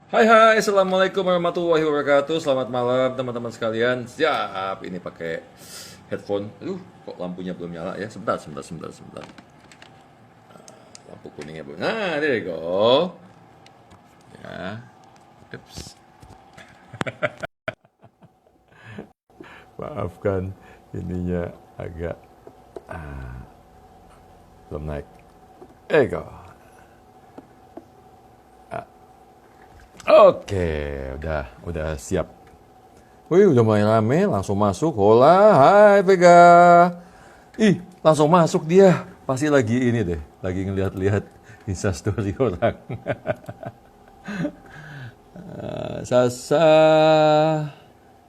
Hai, assalamualaikum warahmatullahi wabarakatuh. Selamat malam teman-teman sekalian. Siap, ini pakai headphone. Aduh, kok lampunya belum nyala ya? Sebentar. Lampu kuningnya belum. Nah, there you go. Ya, ups. Maafkan ininya agak belum naik. There you go. Oke, udah siap. Wih, udah mulai rame, langsung masuk. Hola, hai Vega. Ih, langsung masuk dia. Pasti lagi ini deh, lagi ngeliat-liat instastory orang. Sasa.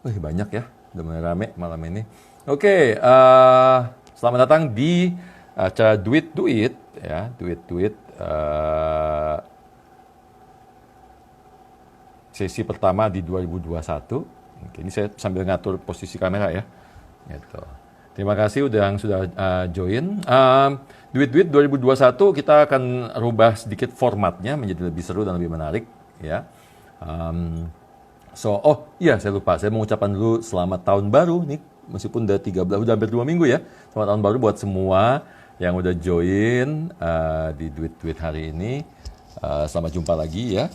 Wih, banyak ya. Udah mulai rame malam ini. Oke, selamat datang di acara Duit Duit ya, Duit Duit. Sesi pertama di 2021. Oke, ini saya sambil ngatur posisi kamera ya. Gitu. Terima kasih sudah join. Duit-duit 2021 kita akan rubah sedikit formatnya menjadi lebih seru dan lebih menarik ya. Oh iya saya lupa, saya mengucapkan dulu selamat tahun baru nih, meskipun udah 13, udah hampir 2 minggu ya. Selamat tahun baru buat semua yang udah join di Duit-duit hari ini. Selamat jumpa lagi ya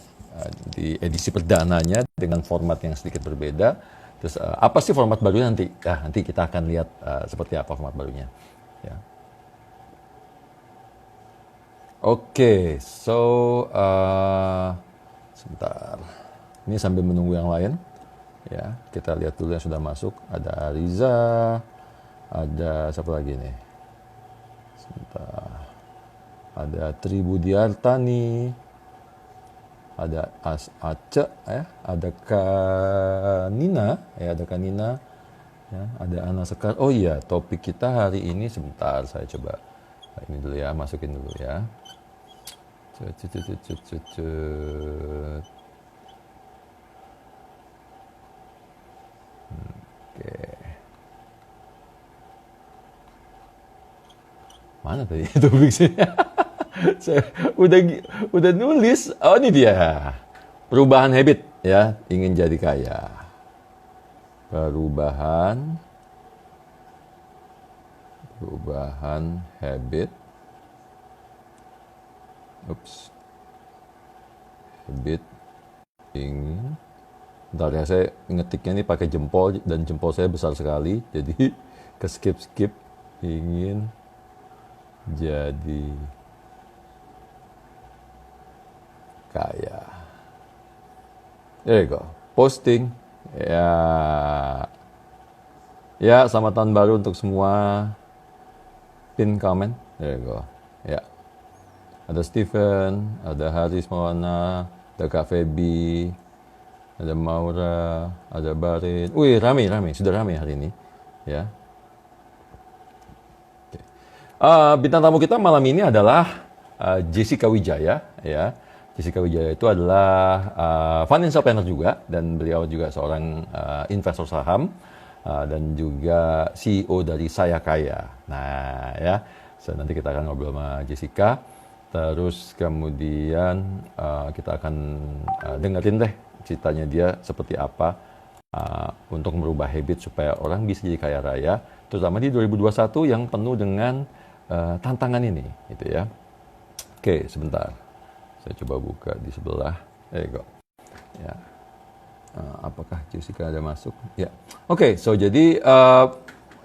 di edisi perdananya dengan format yang sedikit berbeda. Terus apa sih format barunya nanti? Nanti kita akan lihat seperti apa format barunya. Ya. Oke, sebentar. Ini sambil menunggu yang lain. Ya, kita lihat dulu yang sudah masuk. Ada Riza, ada siapa lagi nih? Sebentar. Ada Tribudiartani, ada Ace ya, ada Kanina ya, ya, ada Ana Sekar. Oh iya, topik kita hari ini sebentar saya coba ini dulu ya, masukin dulu ya. Oke. Mana tadi topik sih? Saya udah nulis. Oh ini dia. Perubahan habit ya, ingin jadi kaya. Perubahan habit. Habit ingin. Bentar ya, saya ngetiknya ini pakai jempol dan jempol saya besar sekali, jadi ke skip ingin jadi kaya. There you go. Posting. Ya, selamat tahun baru untuk semua. Pin comment. There you go. Ya. Ada Steven, ada Haris Maulana, ada Kak Feby, ada Maura, ada Barin. Wih, rame. Sudah rame hari ini. Ya. Bintang tamu kita malam ini adalah Jessica Wijaya ya. Jessica Wijaya itu adalah financial planner juga, dan beliau juga seorang investor saham dan juga CEO dari Saya Kaya. Nah ya, nanti kita akan ngobrol sama Jessica. Terus kemudian kita akan dengerin deh ceritanya dia seperti apa untuk merubah habit supaya orang bisa jadi kaya raya, terutama di 2021 yang penuh dengan tantangan ini, gitu ya. Oke, sebentar. Saya coba buka di sebelah. There you go. Ya. Apakah Jessica ada masuk? Ya. Oke, jadi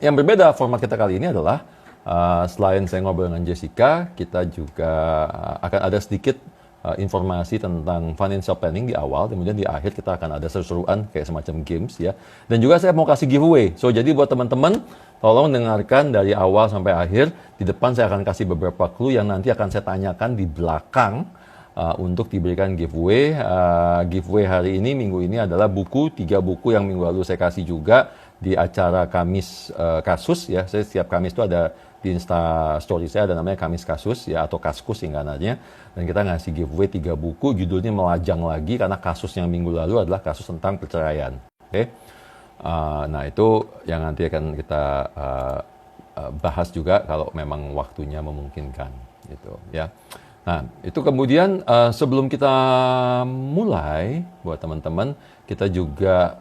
yang berbeda format kita kali ini adalah selain saya ngobrol dengan Jessica, kita juga akan ada sedikit informasi tentang financial planning di awal, kemudian di akhir kita akan ada seru-seruan kayak semacam games ya. Dan juga saya mau kasih giveaway. Jadi buat teman-teman, tolong dengarkan dari awal sampai akhir. Di depan saya akan kasih beberapa clue yang nanti akan saya tanyakan di belakang untuk diberikan giveaway. Giveaway hari ini, minggu ini adalah 3 buku yang minggu lalu saya kasih juga di acara Kamis Kasus ya. Saya setiap Kamis itu ada di Insta Story saya, ada namanya Kamis Kasus ya, atau Kaskus singkatannya. Dan kita ngasih giveaway 3 buku, judulnya melajang lagi karena kasus yang minggu lalu adalah kasus tentang perceraian. Oke. Nah itu yang nanti akan kita bahas juga kalau memang waktunya memungkinkan gitu ya. Nah, itu kemudian sebelum kita mulai, buat teman-teman, kita juga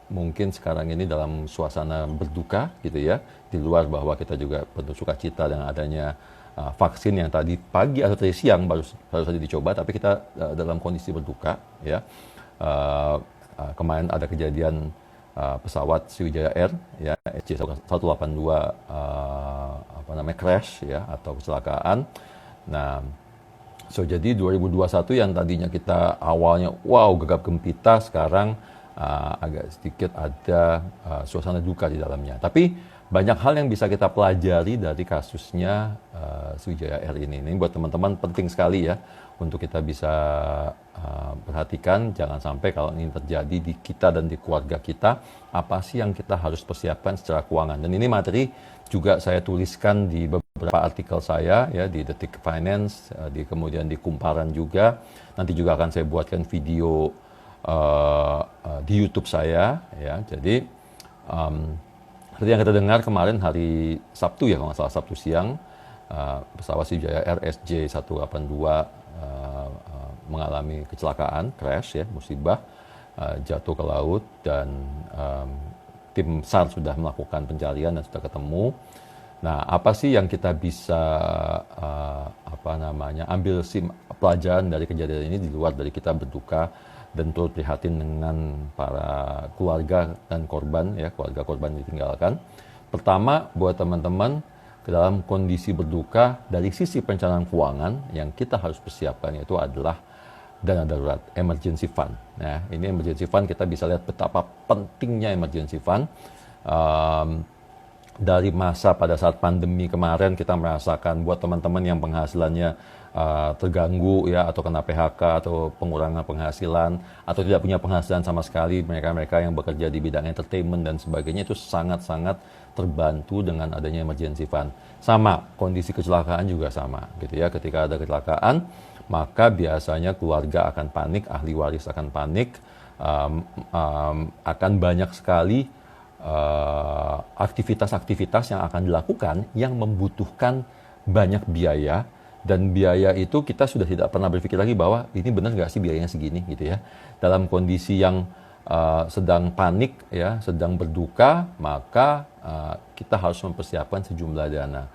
mungkin sekarang ini dalam suasana berduka gitu ya, di luar bahwa kita juga penuh sukacita dengan adanya vaksin yang tadi pagi atau tadi siang baru saja dicoba, tapi kita dalam kondisi berduka ya. Kemarin ada kejadian pesawat Sriwijaya Air ya, SJ182 crash ya atau kecelakaan. Nah, jadi 2021 yang tadinya kita awalnya wow gegap gempita, sekarang agak sedikit ada suasana duka di dalamnya. Tapi banyak hal yang bisa kita pelajari dari kasusnya Sriwijaya Air ini. Ini buat teman-teman penting sekali ya untuk kita bisa perhatikan, jangan sampai kalau ini terjadi di kita dan di keluarga kita, apa sih yang kita harus persiapkan secara keuangan. Dan ini materi juga saya tuliskan di beberapa artikel saya ya, di Detik Finance, kemudian di Kumparan juga. Nanti juga akan saya buatkan video di YouTube saya ya. Jadi seperti yang kita dengar kemarin hari Sabtu ya, kalau nggak salah Sabtu siang, pesawat Sriwijaya Air SJ182 mengalami kecelakaan, crash ya, musibah, jatuh ke laut, dan tim SAR sudah melakukan pencarian dan sudah ketemu. Nah, apa sih yang kita bisa ambil pelajaran dari kejadian ini di luar dari kita berduka dan turut prihatin dengan para keluarga dan korban ya, keluarga korban ditinggalkan. Pertama, buat teman-teman, dalam kondisi berduka dari sisi perencanaan keuangan yang kita harus persiapkan yaitu adalah dana darurat, emergency fund. Nah, ini emergency fund kita bisa lihat betapa pentingnya emergency fund. Dari masa pada saat pandemi kemarin kita merasakan buat teman-teman yang penghasilannya terganggu ya, atau kena PHK atau pengurangan penghasilan atau tidak punya penghasilan sama sekali, mereka-mereka yang bekerja di bidang entertainment dan sebagainya itu sangat-sangat terbantu dengan adanya emergency fund. Sama, kondisi kecelakaan juga sama gitu ya. Ketika ada kecelakaan, maka biasanya keluarga akan panik, ahli waris akan panik, akan banyak sekali aktivitas-aktivitas yang akan dilakukan yang membutuhkan banyak biaya, dan biaya itu kita sudah tidak pernah berpikir lagi bahwa ini benar nggak sih biayanya segini gitu ya. Dalam kondisi yang sedang panik ya, sedang berduka, maka kita harus mempersiapkan sejumlah dana.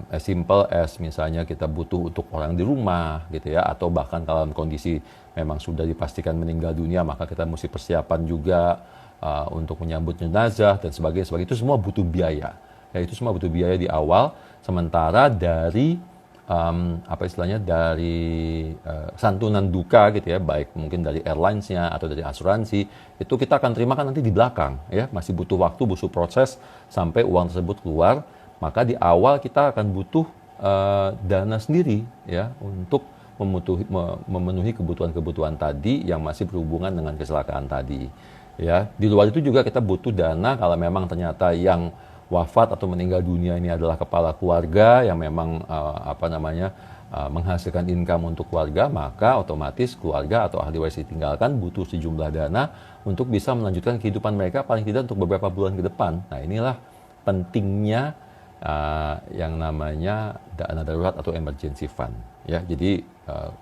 As simple as misalnya kita butuh untuk orang di rumah gitu ya, atau bahkan kalau kondisi memang sudah dipastikan meninggal dunia, maka kita mesti persiapan juga untuk menyambut jenazah dan sebagainya. Itu semua butuh biaya. Ya, itu semua butuh biaya di awal. Sementara dari dari santunan duka gitu ya, baik mungkin dari airlines-nya atau dari asuransi, itu kita akan terima kan nanti di belakang ya, masih butuh waktu, butuh proses sampai uang tersebut keluar. Maka di awal kita akan butuh dana sendiri ya untuk memenuhi kebutuhan-kebutuhan tadi yang masih berhubungan dengan kecelakaan tadi. Ya, di luar itu juga kita butuh dana kalau memang ternyata yang wafat atau meninggal dunia ini adalah kepala keluarga yang memang menghasilkan income untuk keluarga, maka otomatis keluarga atau ahli waris ditinggalkan butuh sejumlah dana untuk bisa melanjutkan kehidupan mereka paling tidak untuk beberapa bulan ke depan. Nah, inilah pentingnya yang namanya dana darurat atau emergency fund. Ya, jadi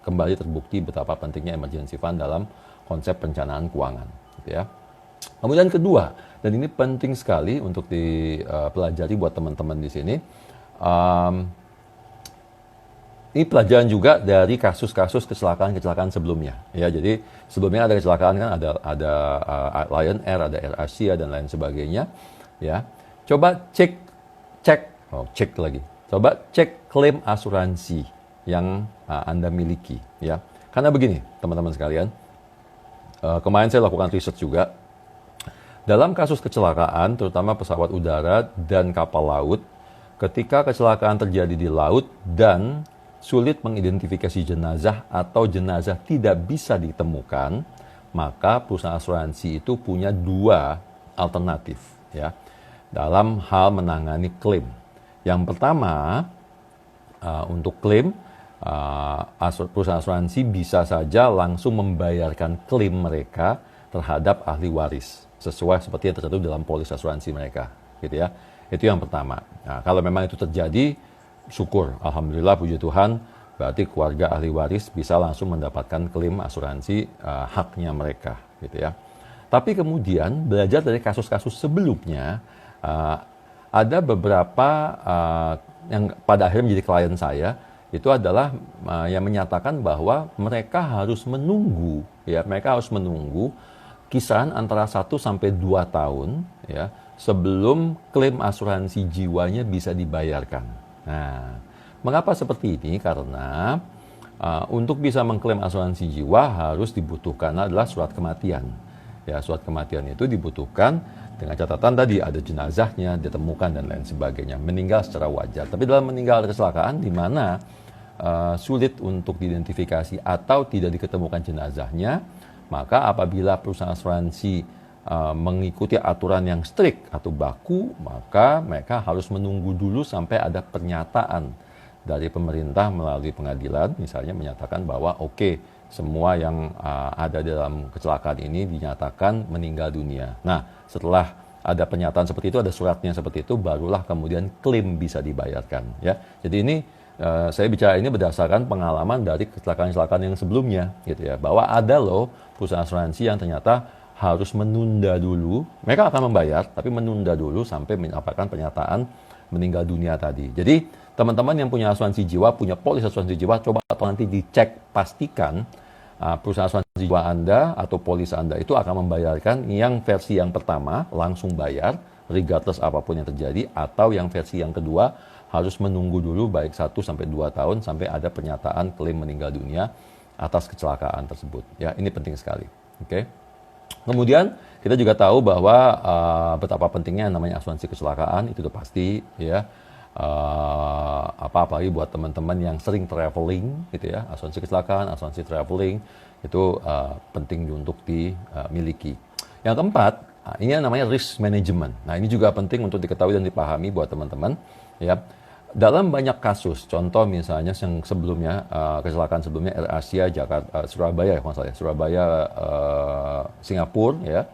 kembali terbukti betapa pentingnya emergency fund dalam konsep perencanaan keuangan. Gitu ya. Kemudian kedua, dan ini penting sekali untuk dipelajari buat teman-teman di sini. Ini pelajaran juga dari kasus-kasus kecelakaan sebelumnya. Ya, jadi sebelumnya ada kecelakaan kan, ada Lion Air, ada Air Asia dan lain sebagainya. Ya, coba Coba cek klaim asuransi yang Anda miliki. Ya, karena begini, teman-teman sekalian. Kemarin saya lakukan riset juga. Dalam kasus kecelakaan, terutama pesawat udara dan kapal laut, ketika kecelakaan terjadi di laut dan sulit mengidentifikasi jenazah atau jenazah tidak bisa ditemukan, maka perusahaan asuransi itu punya dua alternatif ya, dalam hal menangani klaim. Yang pertama, untuk klaim, perusahaan asuransi bisa saja langsung membayarkan klaim mereka terhadap ahli waris sesuai seperti yang tercantum dalam polis asuransi mereka, gitu ya. Itu yang pertama. Nah, kalau memang itu terjadi, syukur, alhamdulillah, puji Tuhan, berarti keluarga ahli waris bisa langsung mendapatkan klaim asuransi haknya mereka, gitu ya. Tapi kemudian belajar dari kasus-kasus sebelumnya, ada beberapa yang pada akhirnya menjadi klien saya, itu adalah yang menyatakan bahwa mereka harus menunggu, ya, mereka harus menunggu kisaran antara 1 sampai 2 tahun, ya, sebelum klaim asuransi jiwanya bisa dibayarkan. Nah, mengapa seperti ini? Karena untuk bisa mengklaim asuransi jiwa harus dibutuhkan adalah surat kematian. Ya, surat kematian itu dibutuhkan dengan catatan tadi ada jenazahnya ditemukan dan lain sebagainya, meninggal secara wajar. Tapi dalam meninggal kecelakaan di mana sulit untuk diidentifikasi atau tidak diketemukan jenazahnya, maka apabila perusahaan asuransi mengikuti aturan yang strict atau baku, maka mereka harus menunggu dulu sampai ada pernyataan dari pemerintah melalui pengadilan, misalnya menyatakan bahwa oke, semua yang ada dalam kecelakaan ini dinyatakan meninggal dunia. Nah, setelah ada pernyataan seperti itu, ada suratnya seperti itu, barulah kemudian klaim bisa dibayarkan. Ya, jadi ini saya bicara ini berdasarkan pengalaman dari kecelakaan-kecelakaan yang sebelumnya, gitu ya, bahwa ada loh perusahaan asuransi yang ternyata harus menunda dulu. Mereka akan membayar, tapi menunda dulu sampai mendapatkan pernyataan meninggal dunia tadi. Jadi teman-teman yang punya asuransi jiwa, punya polis asuransi jiwa, coba atau nanti dicek, pastikan perusahaan asuransi jiwa Anda atau polis Anda itu akan membayarkan yang versi yang pertama langsung bayar regardless apapun yang terjadi, atau yang versi yang kedua harus menunggu dulu baik 1 sampai 2 tahun sampai ada pernyataan klaim meninggal dunia atas kecelakaan tersebut. Ya, ini penting sekali. Oke. Kemudian kita juga tahu bahwa betapa pentingnya namanya asuransi kecelakaan, itu udah pasti, ya. Apalagi buat teman-teman yang sering traveling, gitu ya, asuransi kecelakaan, asuransi traveling itu penting untuk dimiliki. Yang keempat, ini namanya risk management. Nah, ini juga penting untuk diketahui dan dipahami buat teman-teman, ya. Dalam banyak kasus, contoh misalnya yang sebelumnya, kecelakaan sebelumnya Air Asia Jakarta Surabaya, kalau salah, Surabaya Singapura, ya.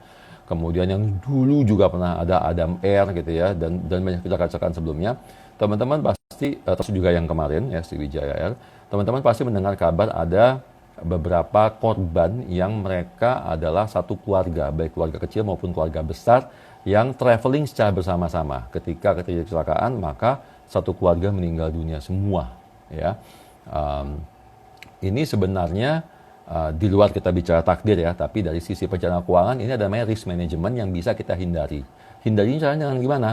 Kemudian yang dulu juga pernah ada Adam Air, gitu ya, dan banyak kecelakaan sebelumnya. Teman-teman pasti, terus juga yang kemarin ya, Sriwijaya Air, teman-teman pasti mendengar kabar ada beberapa korban yang mereka adalah satu keluarga, baik keluarga kecil maupun keluarga besar, yang traveling secara bersama-sama. Ketika terjadi kecelakaan, maka satu keluarga meninggal dunia semua, ya. Ini sebenarnya di luar kita bicara takdir, ya, tapi dari sisi perencanaan keuangan ini ada namanya risk management yang bisa kita hindari. Hindarinya caranya dengan gimana?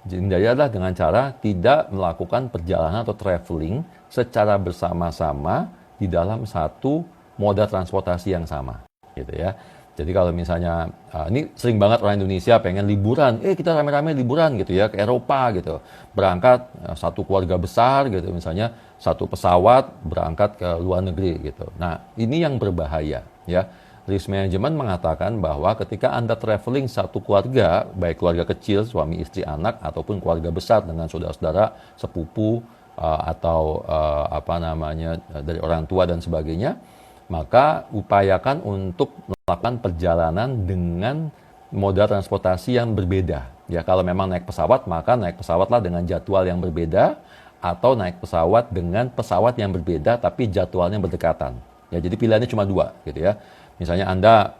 Hindari adalah dengan cara tidak melakukan perjalanan atau traveling secara bersama-sama di dalam satu moda transportasi yang sama, gitu ya. Jadi kalau misalnya, ini sering banget orang Indonesia pengen liburan, kita rame-rame liburan gitu ya, ke Eropa gitu. Berangkat satu keluarga besar gitu, misalnya satu pesawat berangkat ke luar negeri gitu. Nah, ini yang berbahaya, ya. Risk management mengatakan bahwa ketika Anda traveling satu keluarga, baik keluarga kecil, suami, istri, anak, ataupun keluarga besar dengan saudara-saudara, sepupu, atau dari orang tua dan sebagainya, maka upayakan untuk melakukan perjalanan dengan moda transportasi yang berbeda. Ya, kalau memang naik pesawat, maka naik pesawatlah dengan jadwal yang berbeda, atau naik pesawat dengan pesawat yang berbeda tapi jadwalnya berdekatan. Ya, jadi pilihannya cuma 2, gitu ya. Misalnya Anda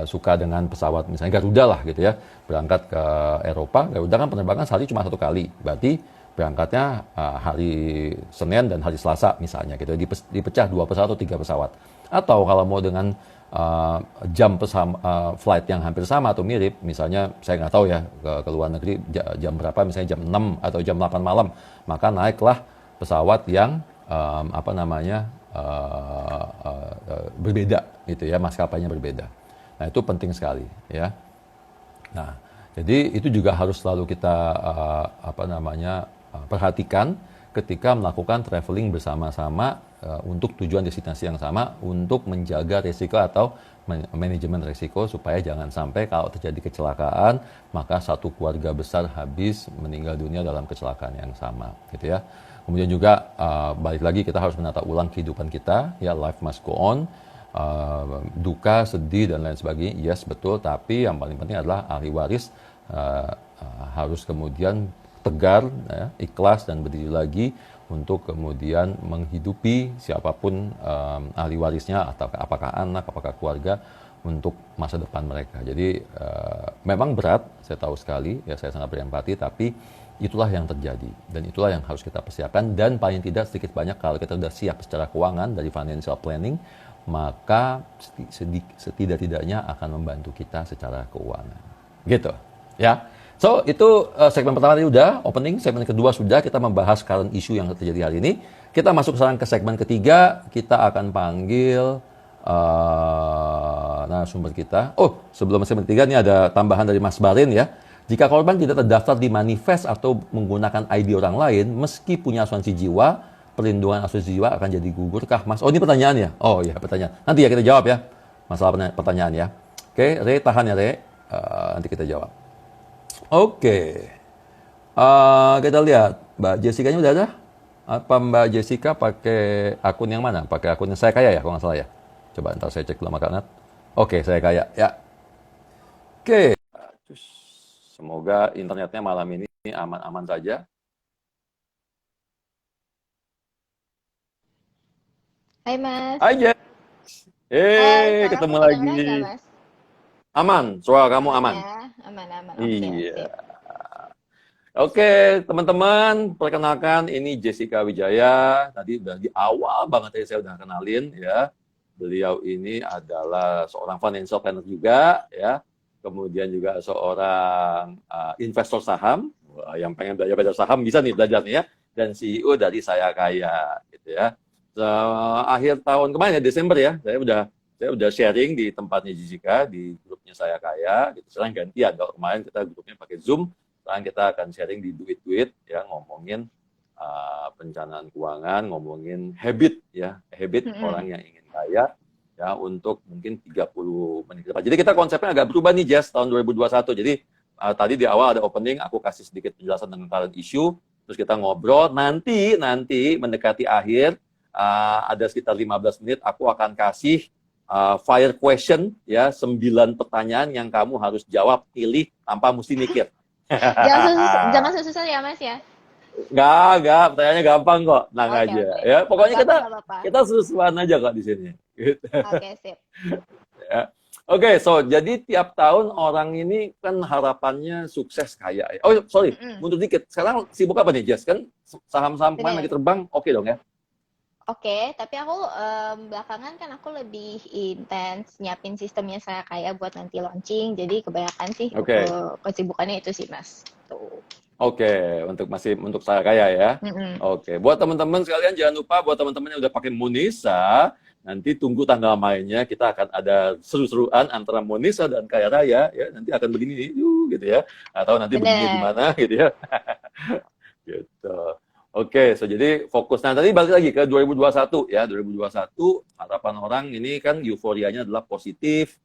suka dengan pesawat, misalnya Garuda lah, gitu ya, berangkat ke Eropa. Garuda kan penerbangan sehari cuma 1 kali, berarti berangkatnya hari Senin dan hari Selasa misalnya, gitu, dipecah 2 pesawat atau 3 pesawat. Atau kalau mau dengan jam flight yang hampir sama atau mirip, misalnya saya nggak tahu ya ke luar negeri jam berapa, misalnya jam 6 atau jam 8 malam, maka naiklah pesawat yang berbeda, gitu ya, maskapainya berbeda. Nah, itu penting sekali, ya. Nah, jadi itu juga harus selalu kita perhatikan ketika melakukan traveling bersama-sama untuk tujuan destinasi yang sama, untuk menjaga risiko atau manajemen risiko supaya jangan sampai kalau terjadi kecelakaan maka satu keluarga besar habis meninggal dunia dalam kecelakaan yang sama, gitu ya. Kemudian juga balik lagi kita harus menata ulang kehidupan kita, ya, life must go on. Duka, sedih dan lain sebagainya, yes, betul, tapi yang paling penting adalah ahli waris harus kemudian tegar, ya, ikhlas dan berdiri lagi untuk kemudian menghidupi siapapun ahli warisnya, atau apakah anak, apakah keluarga, untuk masa depan mereka. Jadi memang berat, saya tahu sekali, ya saya sangat berempati, tapi itulah yang terjadi dan itulah yang harus kita persiapkan. Dan paling tidak sedikit banyak kalau kita sudah siap secara keuangan dari financial planning, maka setidak-tidaknya akan membantu kita secara keuangan. Gitu, ya. So, itu segmen pertama tadi udah, opening. Segmen kedua sudah, kita membahas current issue yang terjadi hari ini. Kita masuk sekarang ke segmen ketiga, kita akan panggil narasumber kita. Oh, sebelum segmen ketiga, ini ada tambahan dari Mas Barin ya. Jika korban tidak terdaftar di manifest atau menggunakan ID orang lain, meski punya asuransi jiwa, perlindungan asuransi jiwa akan jadi gugurkah, Mas? Oh, ini pertanyaannya. Oh iya, pertanyaan. Nanti ya kita jawab ya, masalah pertanyaan ya. Oke, Re, tahan ya Re. Nanti kita jawab. Oke. Kita lihat, Mbak Jessica-nya udah ada? Apa Mbak Jessica pakai akun yang mana? Pakai akun yang Saya Kaya ya, kalau nggak salah ya? Coba ntar saya cek dulu sama Kak Nat. Oke, Saya Kaya. Ya. Oke. Semoga internetnya malam ini aman-aman saja. Hai Mas. Hai Jess. Hai, suara aku Ketemu lagi. kedengeran nggak Mas? Aman, suara kamu Aman aman. ya, aman-aman. Oke, Iya. sip. Oke, teman-teman, perkenalkan ini Jessica Wijaya. Tadi udah di awal banget tadi saya udah kenalin ya. Beliau ini adalah seorang financial planner juga ya. Kemudian juga seorang investor saham. Wah, yang pengen belajar saham bisa nih belajar nih ya. Dan CEO dari Saya Kaya gitu ya. Akhir tahun kemarin ya, Desember ya, saya udah sharing di tempatnya Jessica, di grupnya Saya Kaya gitu. Sekarang gantian, kalau kemarin kita grupnya pakai Zoom, sekarang kita akan sharing di Duit ya, ngomongin perencanaan keuangan, ngomongin habit ya, habit orang yang ingin kaya ya, untuk mungkin 30 menit ke depan. Jadi kita konsepnya agak berubah nih Jess, tahun 2021. Jadi tadi di awal ada opening, aku kasih sedikit penjelasan tentang current issue, terus kita ngobrol. Nanti mendekati akhir, ada sekitar 15 menit, aku akan kasih fire question ya, 9 pertanyaan yang kamu harus jawab, pilih tanpa mesti mikir. Jangan susah ya Mas ya. Enggak, pertanyaannya gampang kok, tenang Oke, aja. oke. Ya, pokoknya Nggak apa-apa. kita sesuai aja kok di sini. Gitu. Oke, sip. Ya. Oke, jadi tiap tahun orang ini kan harapannya sukses kaya ya. Oh, sorry, mundur dikit. Sekarang sibuk apa nih, Jess? Kan saham-saham kemarin lagi terbang, oke dong ya? Oke, tapi aku belakangan kan aku lebih intens nyiapin sistemnya Saya Kaya buat nanti launching. Jadi kebanyakan sih kesibukannya itu sih Mas. Tuh. Oke, untuk Saya Kaya ya. Oke, buat teman-teman sekalian jangan lupa, buat teman-teman yang udah pakai Monisa, nanti tunggu tanggal mainnya, kita akan ada seru-seruan antara Monisa dan Kaya Raya ya. Nanti akan begini nih, gitu ya. Atau nanti begini di mana gitu ya. Gitu. Oke, jadi fokus. Nah, tadi balik lagi ke 2021 ya. 2021 harapan orang ini kan euforianya adalah positif.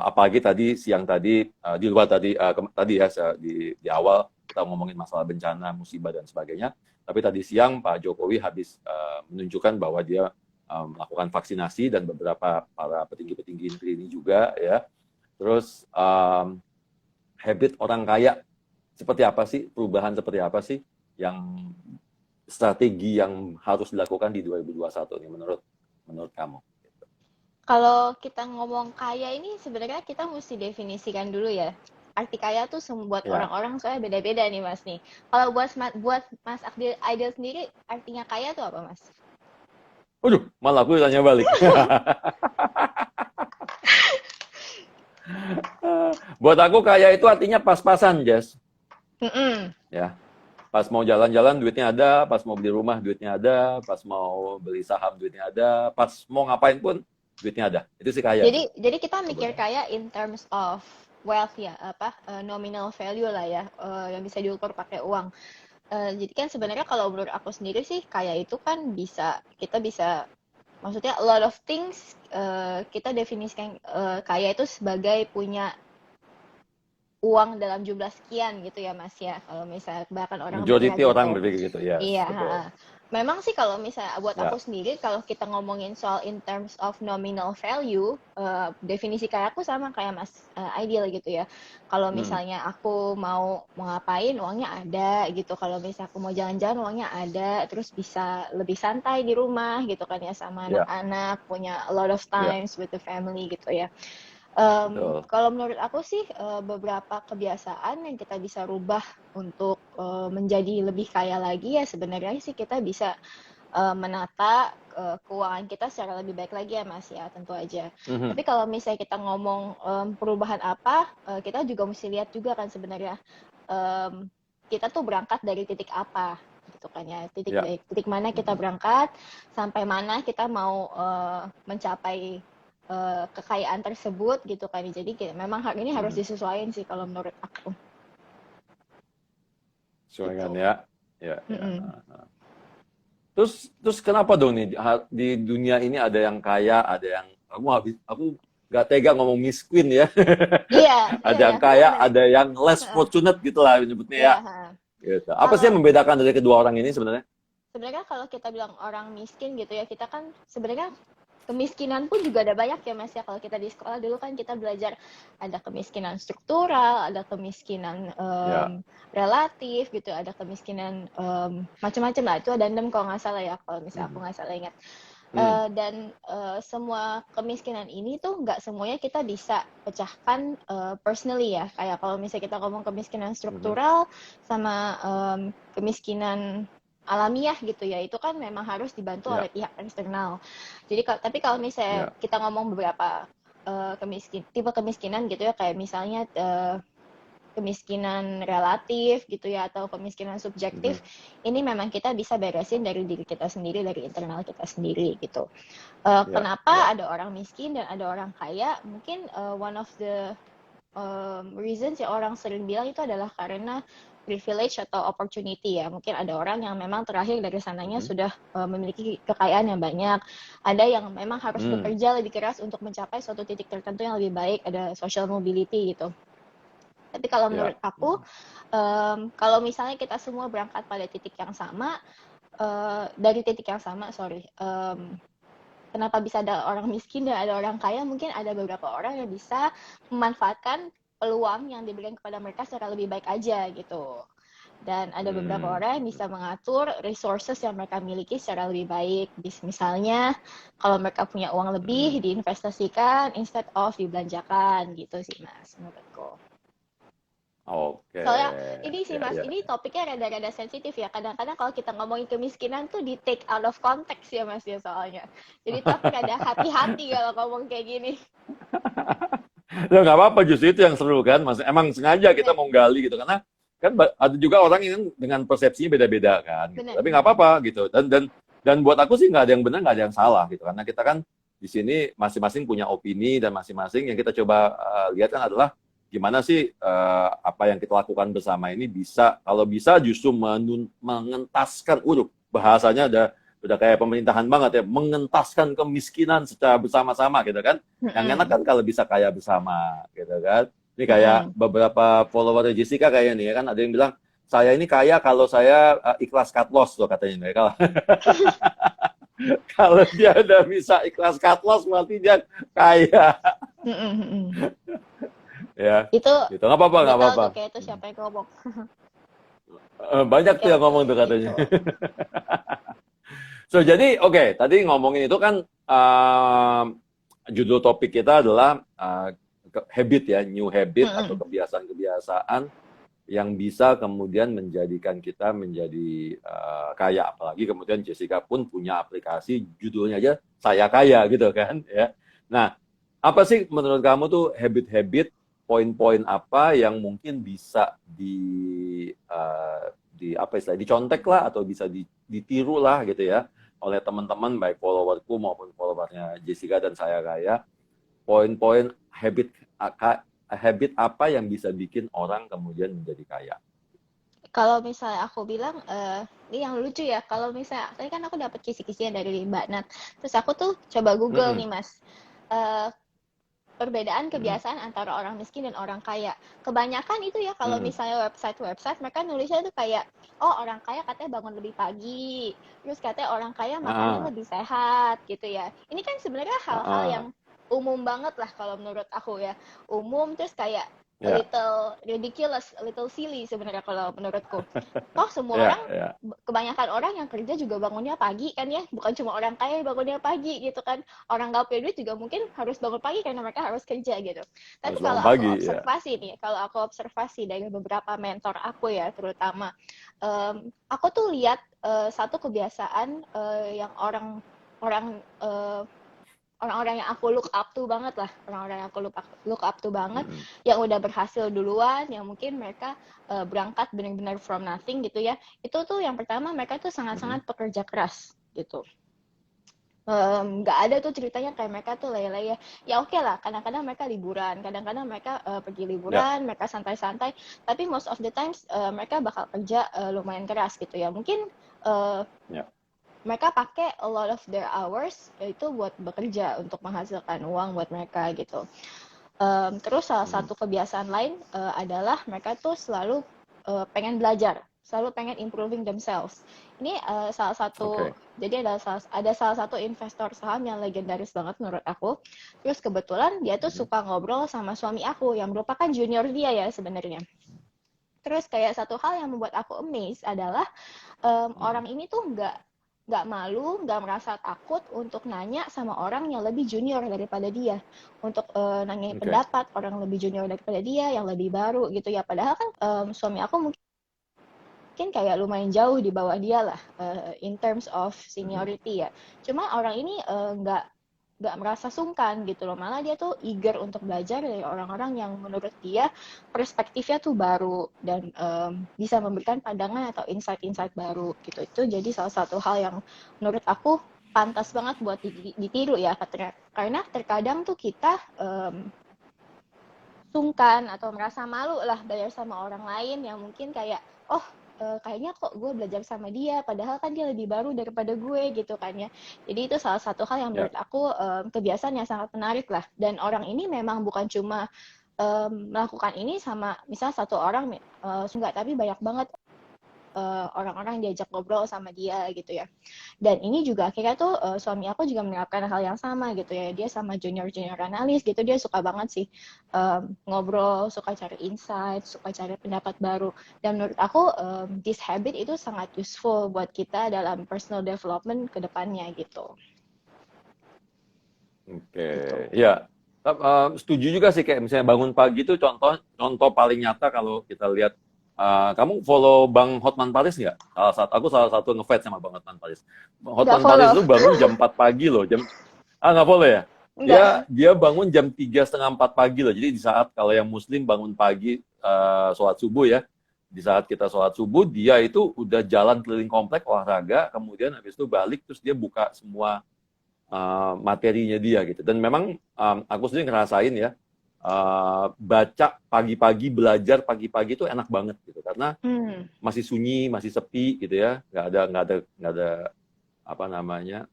Apalagi siang tadi di luar tadi ya, di awal kita ngomongin masalah bencana, musibah dan sebagainya. Tapi tadi siang Pak Jokowi habis menunjukkan bahwa dia melakukan vaksinasi, dan beberapa para petinggi-petinggi negeri ini juga ya. Terus habit orang kaya seperti apa sih? Perubahan seperti apa sih yang strategi yang harus dilakukan di 2021 ini menurut kamu? Kalau kita ngomong kaya ini sebenarnya kita mesti definisikan dulu ya. Arti kaya tuh buat orang-orang soalnya beda-beda nih Mas nih. Kalau buat Mas Aidil sendiri, artinya kaya tuh apa Mas? Waduh, malah aku tanya balik. Buat aku kaya itu artinya pas-pasan, Jess. Ya, pas mau jalan-jalan duitnya ada, pas mau beli rumah duitnya ada, pas mau beli saham duitnya ada, pas mau ngapain pun duitnya ada. Itu sih kaya. Jadi kita mikir kaya in terms of wealth ya, nominal value lah ya, yang bisa diukur pakai uang. Jadi kan sebenarnya kalau menurut aku sendiri sih kaya itu kan kita bisa maksudnya a lot of things, kita definisikan kaya itu sebagai punya uang dalam jumlah sekian gitu ya Mas ya. Kalau misalnya bahkan orang majority orang berpikir gitu ya. Iya. Memang sih kalau misalnya buat Ya. aku sendiri, kalau kita ngomongin soal in terms of nominal value, definisi kayak aku sama kayak Mas Ideal gitu ya. Kalau Mm. misalnya aku mau ngapain, uangnya ada gitu. Kalau misalnya aku mau jalan-jalan, uangnya ada. Terus bisa lebih santai di rumah gitu kan ya sama Ya. anak-anak, punya a lot of Ya. times with the family gitu ya. Betul. Kalau menurut aku sih beberapa kebiasaan yang kita bisa rubah untuk menjadi lebih kaya lagi ya sebenarnya sih kita bisa menata keuangan kita secara lebih baik lagi ya Mas ya tentu aja. Mhm. Tapi kalau misalnya kita ngomong perubahan apa, kita juga mesti lihat juga kan sebenarnya em, kita tuh berangkat dari titik apa gitu kan ya Ya. titik mana kita Mhm. berangkat sampai mana kita mau mencapai kekayaan tersebut gitu kan jadi memang hal ini harus Mhm. disesuaikan sih kalau menurut aku Sesuaikan gitu. ya. Ya, ya. Mm-mm. Terus kenapa dong nih di dunia ini ada yang kaya, ada yang aku nggak tega ngomong miskin ya. Iya iya Ada ya yang kaya, benar-benar. ada yang less fortunate gitu lah menyebutnya ya. Ya Gitu. Apa sih kalau yang membedakan dari kedua orang ini sebenarnya? sebenarnya kalau kita bilang orang miskin gitu ya kita kan sebenarnya kemiskinan pun juga ada banyak ya Mas ya kalau kita di sekolah dulu kan kita belajar ada kemiskinan struktural ada kemiskinan Ya. relatif gitu ada kemiskinan macam-macam lah itu ada 6 kalau nggak salah ya kalau misalnya aku Mhm. nggak salah ingat. Hmm. Dan semua kemiskinan ini tuh nggak semuanya kita bisa pecahkan personally ya kayak kalau misalnya kita ngomong kemiskinan Mhm. struktural sama kemiskinan alamiah gitu ya itu kan memang harus dibantu oleh Ya. pihak eksternal. Jadi tapi kalau misalnya Ya. kita ngomong beberapa tipe kemiskinan gitu ya kayak misalnya kemiskinan relatif gitu ya atau kemiskinan Mhm. subjektif ini memang kita bisa beresin dari diri kita sendiri dari internal kita sendiri gitu. Ya. Kenapa Ya. ada orang miskin dan ada orang kaya? Mungkin one of the reasons ya orang sering bilang itu adalah karena privilege atau opportunity ya. Mungkin ada orang yang memang terakhir dari sananya Mhm. sudah memiliki kekayaan yang banyak. Ada yang memang harus Hmm. bekerja lebih keras untuk mencapai suatu titik tertentu yang lebih baik. Ada social mobility gitu. Tapi kalau menurut Ya. aku, kalau misalnya kita semua berangkat pada titik yang sama, dari titik yang sama, sorry, kenapa bisa ada orang miskin dan ada orang kaya? Mungkin ada beberapa orang yang bisa memanfaatkan peluang yang diberikan kepada mereka secara lebih baik aja gitu. Dan ada beberapa Hmm. orang yang bisa mengatur resources yang mereka miliki secara lebih baik. Misalnya, kalau mereka punya uang Hmm. lebih, diinvestasikan instead of dibelanjakan gitu sih mas, menurutku. Oke. Soalnya ini sih Ya, Mas, ya. ini topiknya rada-rada sensitif ya. Kadang-kadang kalau kita ngomongin kemiskinan tuh di take out of context ya Mas ya soalnya. Jadi tuh aku rada hati-hati kalau ngomong kayak gini. Ya nggak apa-apa, justru itu yang seru kan, mas. Emang sengaja kita Bener, mau gali gitu karena kan ada juga orang yang dengan persepsinya beda-beda kan, gitu. bener, Tapi nggak bener. apa-apa gitu. Dan buat aku sih nggak ada yang benar, nggak ada yang salah gitu. Karena kita kan di sini masing-masing punya opini dan masing-masing yang kita coba lihat kan adalah gimana sih apa yang kita lakukan bersama ini bisa, kalau bisa justru mengentaskan, bahasanya udah kayak pemerintahan banget ya, mengentaskan kemiskinan secara bersama-sama gitu kan. Yang enak Mm-mm, kan kalau bisa kaya bersama gitu kan. Ini kayak mm-mm. beberapa follower Jessica kayaknya nih ya kan, ada yang bilang saya ini kaya kalau saya ikhlas cut loss tuh katanya. Kalau kalau dia udah bisa ikhlas cut loss berarti dia kaya Mm-mm, mm-mm. ya. Itu Gitu. Nggak apa-apa, gue nggak tahu apa-apa. tuh kayak itu siapa yang ngomong. Banyak Oke, tuh yang oke, ngomong tuh katanya. gitu. So jadi oke, tadi ngomongin itu kan judul topik kita adalah habit ya, new habit atau Mm-mm. kebiasaan-kebiasaan yang bisa kemudian menjadikan kita menjadi kaya. Apalagi kemudian Jessica pun punya aplikasi judulnya aja Saya Kaya gitu kan ya. Nah, apa sih menurut kamu tuh habit-habit, poin-poin apa yang mungkin bisa di apa istilah dicontek lah atau bisa ditiru lah gitu ya oleh teman-teman baik followerku maupun followernya Jessica dan Saya Kaya. Poin-poin habit apa yang bisa bikin orang kemudian menjadi kaya? Kalau misalnya aku bilang, ini yang lucu ya, kalau misalnya, tadi kan aku dapat kisi-kisian dari Mbak Nat, terus aku tuh coba Google Mm-mm. nih Mas, eh, perbedaan Hmm. kebiasaan antara orang miskin dan orang kaya. Kebanyakan itu ya kalau Hmm. misalnya website-website mereka nulisnya tuh kayak, oh orang kaya katanya bangun lebih pagi, terus katanya orang kaya makannya Ah, lebih sehat gitu ya. Ini kan sebenarnya ah, hal-hal yang ah. umum banget lah kalau menurut aku ya. Umum terus kayak a Ya, little ridiculous, a little silly sebenarnya kalau menurutku. Toh semua ya, orang, ya. kebanyakan orang yang kerja juga bangunnya pagi kan ya, bukan cuma orang kaya yang bangunnya pagi gitu kan. Orang nggak punya duit juga mungkin harus bangun pagi karena mereka harus kerja gitu. Tapi Harus kalau bangun aku pagi, ya. observasi nih, kalau aku observasi dari beberapa mentor aku ya terutama, aku tuh lihat satu kebiasaan yang orang eh, orang-orang yang aku look up to banget lah, orang-orang yang aku look up to banget, Mm-mm. yang udah berhasil duluan, yang mungkin mereka berangkat benar-benar from nothing gitu ya. Itu tuh yang pertama mereka tuh Mm-mm. sangat-sangat pekerja keras gitu. Nggak ada tuh ceritanya kayak mereka tuh lele ya. Ya oke lah, kadang-kadang mereka liburan, kadang-kadang mereka pergi Ya, liburan, mereka santai-santai, tapi most of the times mereka bakal kerja lumayan keras gitu ya. Mungkin uh, ya. mereka pakai a lot of their hours itu buat bekerja untuk menghasilkan uang buat mereka gitu. Terus salah Mm. satu kebiasaan lain adalah mereka tuh selalu pengen belajar, selalu pengen improving themselves. Ini salah satu, Oke. jadi ada salah satu investor saham yang legendaris banget menurut aku. Terus kebetulan dia tuh Mhm. suka ngobrol sama suami aku yang merupakan junior dia ya sebenarnya. Terus kayak satu hal yang membuat aku amazed adalah Mhm. orang ini tuh nggak malu, nggak merasa takut untuk nanya sama orang yang lebih junior daripada dia, untuk nanya Oke. pendapat orang lebih junior daripada dia, yang lebih baru gitu ya. Padahal kan suami aku mungkin kayak lumayan jauh di bawah dia lah in terms of Mhm. seniority ya. Cuma orang ini nggak merasa sungkan gitu loh, malah dia tuh eager untuk belajar dari orang-orang yang menurut dia perspektifnya tuh baru dan bisa memberikan pandangan atau insight-insight baru gitu. Itu jadi salah satu hal yang menurut aku pantas banget buat ditiru ya, karena terkadang tuh kita sungkan atau merasa malu lah belajar sama orang lain yang mungkin kayak, oh kayaknya kok gue belajar sama dia padahal kan dia lebih baru daripada gue gitu kan ya. Jadi itu salah satu hal yang Ya. menurut aku kebiasaan yang sangat menarik lah, dan orang ini memang bukan cuma melakukan ini sama misal satu orang enggak, tapi banyak banget orang-orang yang diajak ngobrol sama dia gitu ya. Dan ini juga akhirnya tuh suami aku juga menerapkan hal yang sama gitu ya. Dia sama junior-junior analis gitu, dia suka banget sih ngobrol, suka cari insight, suka cari pendapat baru. Dan menurut aku this habit itu sangat useful buat kita dalam personal development ke depannya gitu. Oke. Gitu. Ya. Setuju juga sih kayak misalnya bangun pagi itu contoh contoh paling nyata kalau kita lihat. Kamu follow Bang Hotman Paris nggak? Salah satu ngefans sama Bang Hotman Paris. Nggak Hotman Paris follow. itu bangun jam 4 pagi loh. Nggak boleh ya? Dia Nggak. dia bangun jam 3:30 pagi loh. Jadi di saat kalau yang Muslim bangun pagi sholat subuh ya, di saat kita sholat subuh dia itu udah jalan keliling komplek olahraga, kemudian habis itu balik terus dia buka semua materinya dia gitu. Dan memang aku sendiri ngerasain ya, baca pagi-pagi, belajar pagi-pagi itu enak banget gitu karena Hmm. masih sunyi, masih sepi gitu ya, nggak ada apa namanya.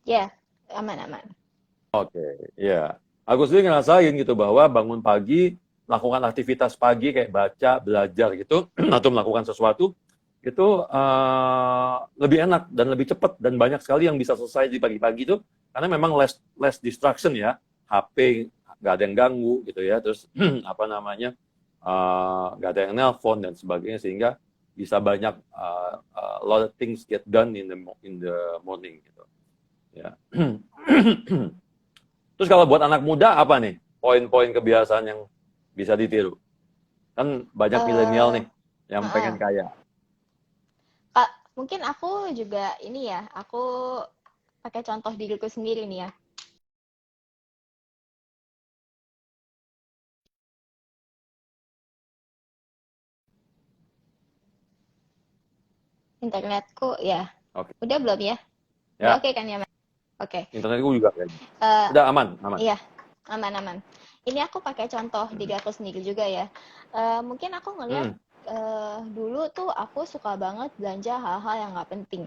Ya, yeah, aman-aman. Oke, ya. Aku sendiri ngerasain gitu bahwa bangun pagi, melakukan aktivitas pagi kayak baca, belajar gitu, atau melakukan sesuatu itu lebih enak dan lebih cepat dan banyak sekali yang bisa selesai di pagi-pagi itu karena memang less distraction ya, HP nggak ada yang ganggu gitu ya, terus apa namanya nggak ada yang nelpon dan sebagainya sehingga bisa banyak a lot of things get done in the morning gitu ya. Terus kalau buat anak muda apa nih poin-poin kebiasaan yang bisa ditiru? Kan banyak milenial eh nih yang pengen uh, kaya. Kak, mungkin aku juga ini ya, aku pakai contoh diriku sendiri nih ya. Internetku ya. Oke. Udah belum ya? Udah Ya, oke kan ya, Mas? Oke. internetku juga kayaknya. Eh, Udah aman, aman. iya, aman-aman. Ini aku pakai contoh diri aku sendiri juga ya. Mungkin aku ngelihat Hmm. dulu tuh aku suka banget belanja hal-hal yang nggak penting.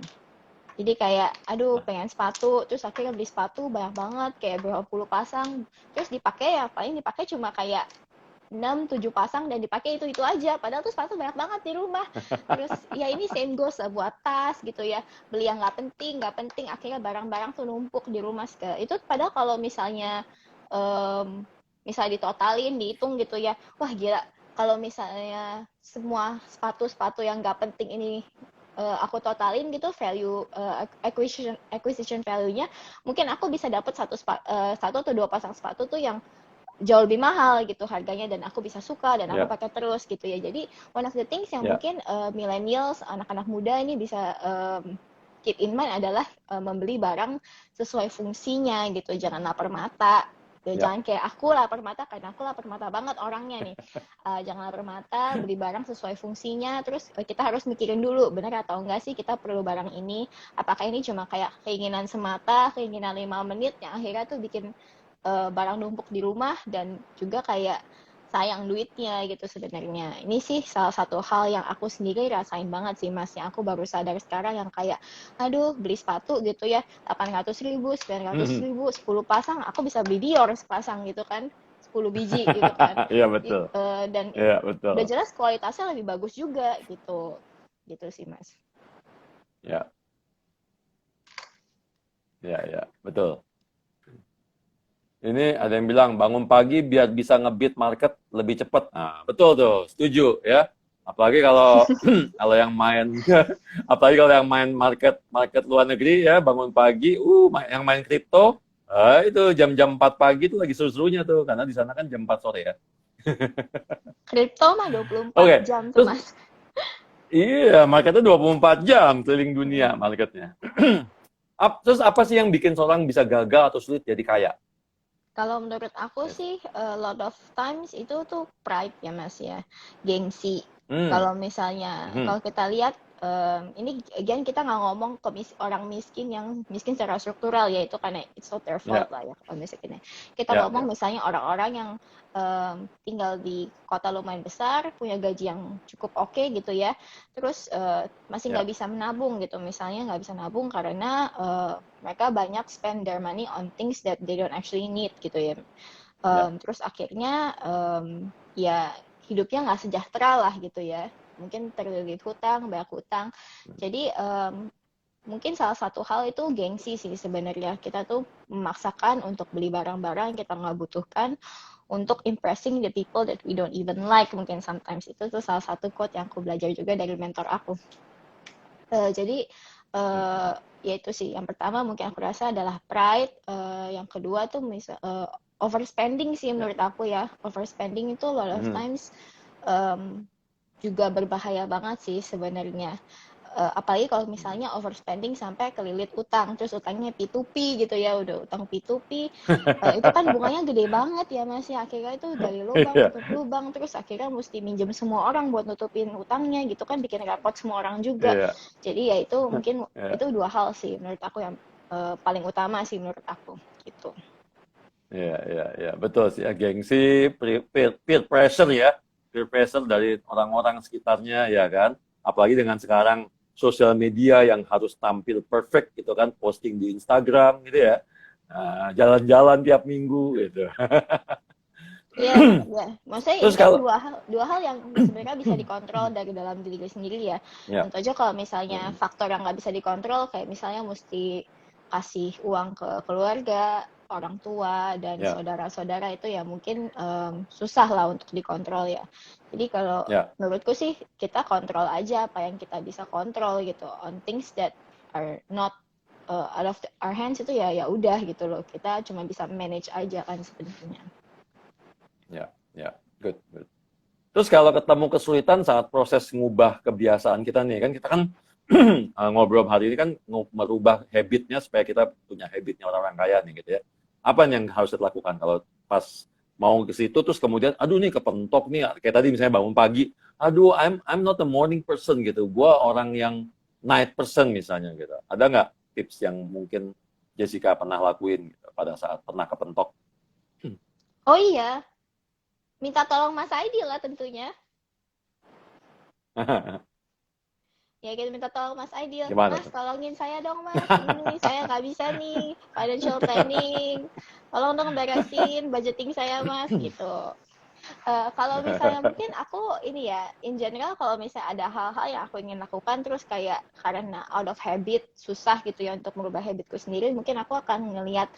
Jadi kayak, aduh pengen sepatu, terus akhirnya beli sepatu banyak banget, kayak berapa puluh pasang, terus dipakai ya paling dipakai cuma kayak 6-7 pasang dan dipakai itu aja. Padahal tuh sepatu banyak banget di rumah. Terus ya ini same goes lah buat tas gitu ya. Beli yang nggak penting, akhirnya barang-barang tuh numpuk di rumah. Itu padahal kalau misalnya misalnya ditotalin, dihitung gitu ya, wah gila. Kalau misalnya semua sepatu-sepatu yang nggak penting ini aku totalin gitu value acquisition value-nya, mungkin aku bisa dapat satu atau dua pasang sepatu tuh yang jauh lebih mahal gitu harganya dan aku bisa suka dan aku Ya, pakai terus gitu ya. Jadi one of the things yang ya, mungkin millennials, anak-anak muda ini bisa keep in mind adalah membeli barang sesuai fungsinya gitu. Jangan lapar mata. ya. Jangan kayak aku lapar mata karena aku lapar mata banget orangnya nih. Jangan lapar mata, beli barang sesuai fungsinya. Terus kita harus mikirin dulu benar atau enggak sih kita perlu barang ini. Apakah ini cuma kayak keinginan semata, keinginan 5 menit yang akhirnya tuh bikin barang numpuk di rumah dan juga kayak sayang duitnya gitu sebenarnya. Ini sih salah satu hal yang aku sendiri rasain banget sih Mas, yang aku baru sadar sekarang yang kayak, aduh beli sepatu gitu ya, 800.000, 900.000, 10 pasang, aku bisa beli Dior sepasang gitu kan, 10 biji gitu kan. Iya betul. Dan Iya betul. udah jelas kualitasnya lebih bagus juga gitu. Gitu sih Mas. Ya, ya, ya, betul. Ini ada yang bilang bangun pagi biar bisa nge-beat market lebih cepat. Nah, betul tuh, setuju ya. Apalagi kalau kalau yang main apalagi kalau yang main market market luar negeri ya bangun pagi, yang main kripto, itu jam-jam 4 pagi tuh lagi seru-serunya tuh karena di sana kan jam 4 sore ya. Kripto mah 24 Oke, jam tuh terus Mas. iya, marketnya 24 jam keliling dunia marketnya. Terus apa sih yang bikin seorang bisa gagal atau sulit jadi kaya? Kalau menurut aku Yes. sih, a lot of times itu tuh pride ya Mas ya, gengsi. Hmm. Kalau misalnya, Mhm. kalau kita lihat, ini again kita nggak ngomong ke orang miskin yang miskin secara struktural ya, itu karena it's not their fault Ya, lah ya kalau miskinnya. Kita ya, ngomong ya, misalnya orang-orang yang tinggal di kota lumayan besar, punya gaji yang cukup oke gitu ya, terus masih ya, nggak bisa menabung gitu, misalnya nggak bisa nabung karena mereka banyak spend their money on things that they don't actually need gitu ya. ya, Terus akhirnya ya hidupnya nggak sejahtera lah gitu ya. Mungkin terlilit hutang, banyak hutang. Jadi mungkin salah satu hal itu gengsi sih sebenarnya. Kita tuh memaksakan untuk beli barang-barang yang kita nggak butuhkan untuk impressing the people that we don't even like. Mungkin sometimes itu tuh salah satu quote yang aku belajar juga dari mentor aku. Jadi ya itu sih. Yang pertama mungkin aku rasa adalah pride. Yang kedua tuh overspending sih ya. menurut aku ya. Overspending itu a lot of Mhm. times juga berbahaya banget sih sebenarnya. Apalagi kalau misalnya overspending sampai kelilit utang, terus utangnya P2P gitu ya, udah utang P2P, itu kan bunganya gede banget ya Mas ya, akhirnya itu gali lubang Iya, tutup lubang, terus akhirnya mesti minjem semua orang buat nutupin utangnya gitu kan, bikin repot semua orang juga. iya, Jadi ya itu mungkin iya, itu dua hal sih menurut aku yang paling utama sih menurut aku gitu. iya, iya, iya, betul sih ya, gengsi, peer pressure ya, peer pressure dari orang-orang sekitarnya ya kan, apalagi dengan sekarang sosial media yang harus tampil perfect gitu kan, posting di Instagram gitu ya, nah, jalan-jalan tiap minggu gitu. Iya, ya. Maksudnya ini Terus kan kalau, dua hal yang sebenarnya bisa dikontrol dari dalam diri sendiri ya. ya, Tentu aja kalau misalnya mhm, faktor yang nggak bisa dikontrol, kayak misalnya mesti kasih uang ke keluarga, orang tua, dan ya, saudara-saudara itu ya mungkin susah lah untuk dikontrol ya. Jadi kalau ya, menurutku sih kita kontrol aja apa yang kita bisa kontrol gitu. On things that are not out of our hands itu ya ya udah gitu loh. Kita cuma bisa manage aja kan sebenarnya. ya, ya, good, good. Terus kalau ketemu kesulitan saat proses ngubah kebiasaan kita nih, kan kita kan ngobrol hari ini kan merubah habitnya supaya kita punya habitnya orang-orang kaya nih gitu ya. Apa yang harus kita lakukan kalau pas mau ke situ terus kemudian aduh nih kepentok nih kayak tadi misalnya bangun pagi, aduh I'm not a morning person gitu. Gua orang yang night person misalnya gitu. Ada nggak tips yang mungkin Jessica pernah lakuin gitu, pada saat pernah kepentok? Oh iya, minta tolong Mas Aidi lah tentunya. Ya kita minta tolong Mas Aidil, Gimana Mas tuh? tolongin saya dong Mas, ini saya nggak bisa nih financial planning, tolong dong beresin budgeting saya Mas gitu. Kalau misalnya mungkin aku ini ya, in general kalau misalnya ada hal-hal yang aku ingin lakukan terus kayak karena out of habit susah gitu ya untuk merubah habitku sendiri, mungkin aku akan ngelihat